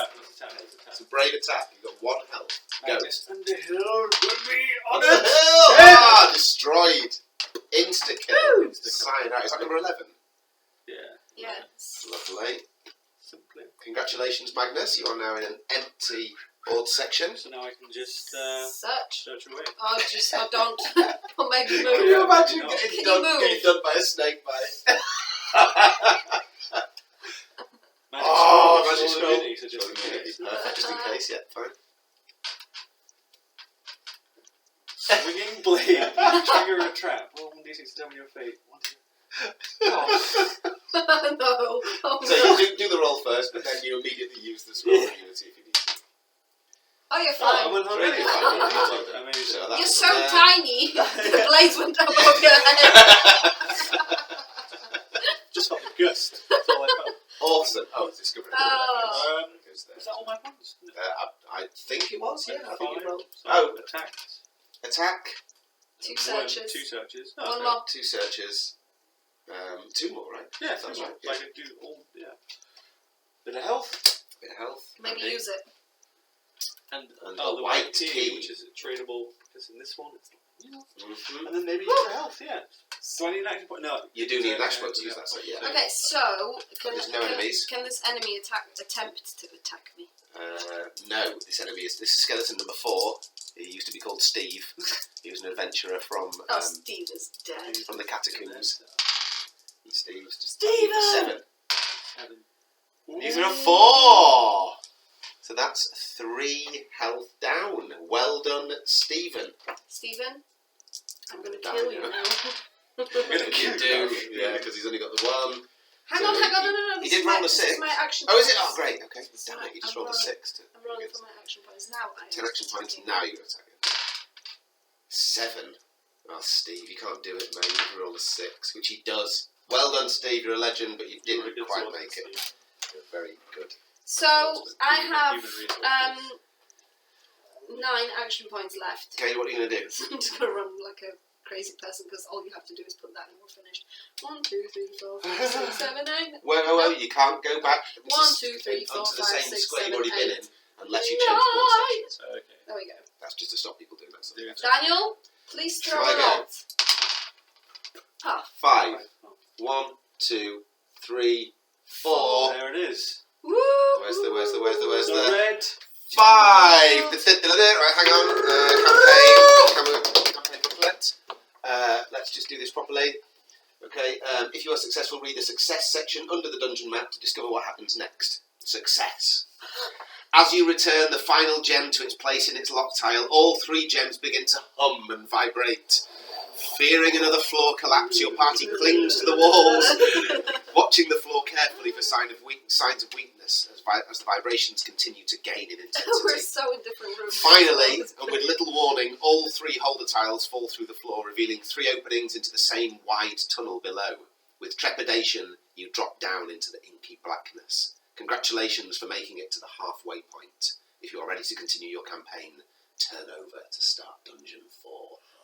It's a brave attack. You've got 1 health. Go. Magnus and the hill would be On on the it. hill! Ah, destroyed. Insta kill. Woo! Cyanide. Is that number 11? Yeah. Yes. Lovely. Simply. Congratulations, Magnus. You are now in an empty board section. So now I can just Search. search away. Oh, just, oh, don't. Or maybe Can move. you imagine no. getting Can done, you move? getting done by a snake bite? magic Roll scroll. ability, so just in case. Perfect, just in case, yeah, fine. Swinging blade. Trigger a trap. Roll 1d6 to determine your fate. No. Oh, So no. you do the roll first, but then you immediately use the scroll immunity if you need to. Oh, you're Oh, fine. I'm on Really fine. Amazing. So that You're was so there. tiny. The blades went above your head. Just felt the gust. That's all I felt. Awesome. Oh, it's discovered. Oh. Is that all my points? I think it was, yeah. I think you rolled. So Oh. Attacks. Attack, 2 searches. 2 searches. One okay. more. 2 searches, 2 more, right? Yeah, That's right. right. So I could do all, Bit of health. Bit of health. Maybe Okay. use it. And the the white white key, key. which is tradable, because in this one it's Mhm. and then maybe use the health, yeah. Do I need an action point? No. You do need an Yeah, action point to yeah, use that, so yeah. Okay, so There's no enemies. Can this enemy attempt to attack me? No, this skeleton number 4. He used to be called Steve. He was an adventurer from Oh, Steve is dead. from the catacombs. Steve's just Steven! 7. 7. These are a 4. So that's 3 health down. Well done, Stephen. Stephen, I'm gonna Down, kill you yeah. now. I'm gonna You kill do, you. yeah, because he's only got the 1. Hang So on, he no. This did is roll my, a this 6. is my action Oh, is it? points. Oh, great. Okay. Damn it, you just rolled a 6. I'm rolling for my action points now. 10 action points. Now you're attacking. 7. Oh, Steve, you can't do it, mate. You rolled a 6, which he does. Well done, Steve. You're a legend, but you didn't Really good quite sword, make it. Steve. You're very good. So I have Human resources. 9 action points left. Okay, what are you going to do? I'm just gonna run like a crazy person because all you have to do is put that and we're finished. 1, 2, 3, 4, 5, 6, 7, 8. Whoa, you can't go back 1, 2, 3, 4, onto the 5, same 6, square 7, you've already 8. been in unless you change one section. Okay. There we go. That's just to stop people doing that. Do it. Daniel, please throw Shall I it go? out. Ah, 5. 1, 2, 3, 4. There it is. woo! Where's the The red. 5? Right, hang on. Campaign booklet. Let's just do this properly. Okay, if you are successful, read the success section under the dungeon map to discover what happens next. Success. As you return the final gem to its place in its lock tile, all 3 gems begin to hum and vibrate. Fearing another floor collapse, your party clings to the walls, watching the floor carefully for signs of weakness as the vibrations continue to gain in We're intensity. so in different rooms. Finally, and with little warning, all 3 holder tiles fall through the floor, revealing 3 openings into the same wide tunnel below. With trepidation, you drop down into the inky blackness. Congratulations for making it to the halfway point. If you are ready to continue your campaign, turn over to start Dungeon 4.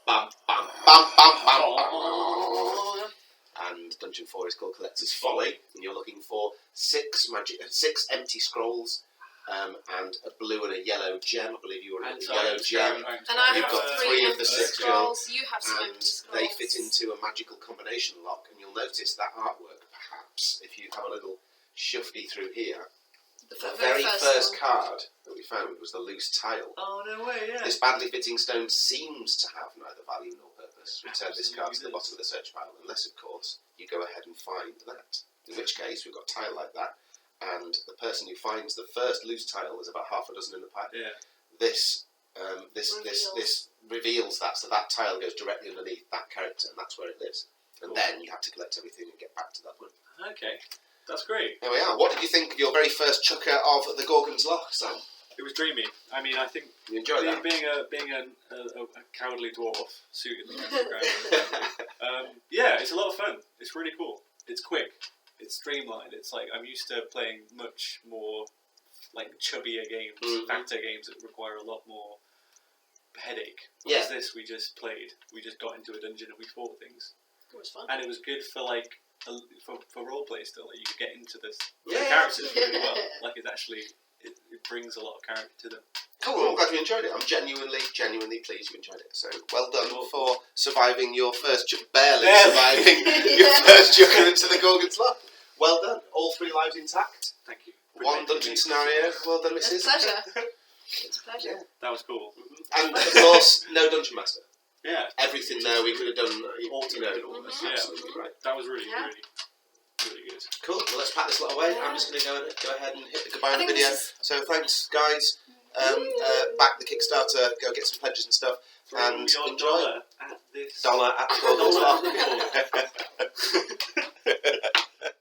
Bam, bam, bam, bam, bam, bam. And Dungeon 4 is called Collector's Folly, and you're looking for 6 empty scrolls, and a blue and a yellow gem. I believe you were a yellow gem. And I You've have got 3 3 of empty the 6 scrolls. You have some and empty scrolls. they fit into a magical combination lock, and you'll notice that artwork, perhaps, if you have a little shufty through here. The The very first one. card that we found was the loose tile. Oh, no way, yeah. This badly fitting stone seems to have neither value nor purpose. Return this card to the Absolutely bottom of the search pile, unless, of course, you go ahead and find that. In which case, we've got a tile like that, and the person who finds the first loose tile, there's about half a dozen in the pack. Yeah. This reveals that, so that tile goes directly underneath that character, and that's where it lives. And Cool. then you have to collect everything and get back to that one. Okay. That's great. There we are. What did you think of your very first chukker of the Gorgon's Loch, Sam? It was dreamy. I mean, I think You enjoyed that? being a cowardly dwarf suited the character. Yeah, it's a lot of fun. It's really cool. It's quick. It's streamlined. It's like I'm used to playing much more like chubbier games, fatter games that require a lot more headache. Yeah. Whereas this, we just got into a dungeon and we fought things, It was fun. and it was good for like for role play still. Like, you could get into the Yeah. characters really well. Like it brings a lot of character to them. Cool, I'm glad you enjoyed it. I'm genuinely pleased you enjoyed it. So, well done for surviving your first barely surviving your first chukker into the Gorgon's Loch. Well done. All 3 lives intact. Thank you. 1 dungeon scenario. Well done, It's Mrs. a pleasure. It's a pleasure. Yeah. That was cool. And, of course, no dungeon master. Yeah. Everything there we could have done, Alternated all this. absolutely right. That was really, Yeah. really Really good. Cool. Well, let's pack this lot away. I'm just going to go ahead and hit the goodbye on the video. So thanks, guys. Back the Kickstarter. Go get some pledges and stuff. And Your enjoy. dollar at this Dollar at the dollar at the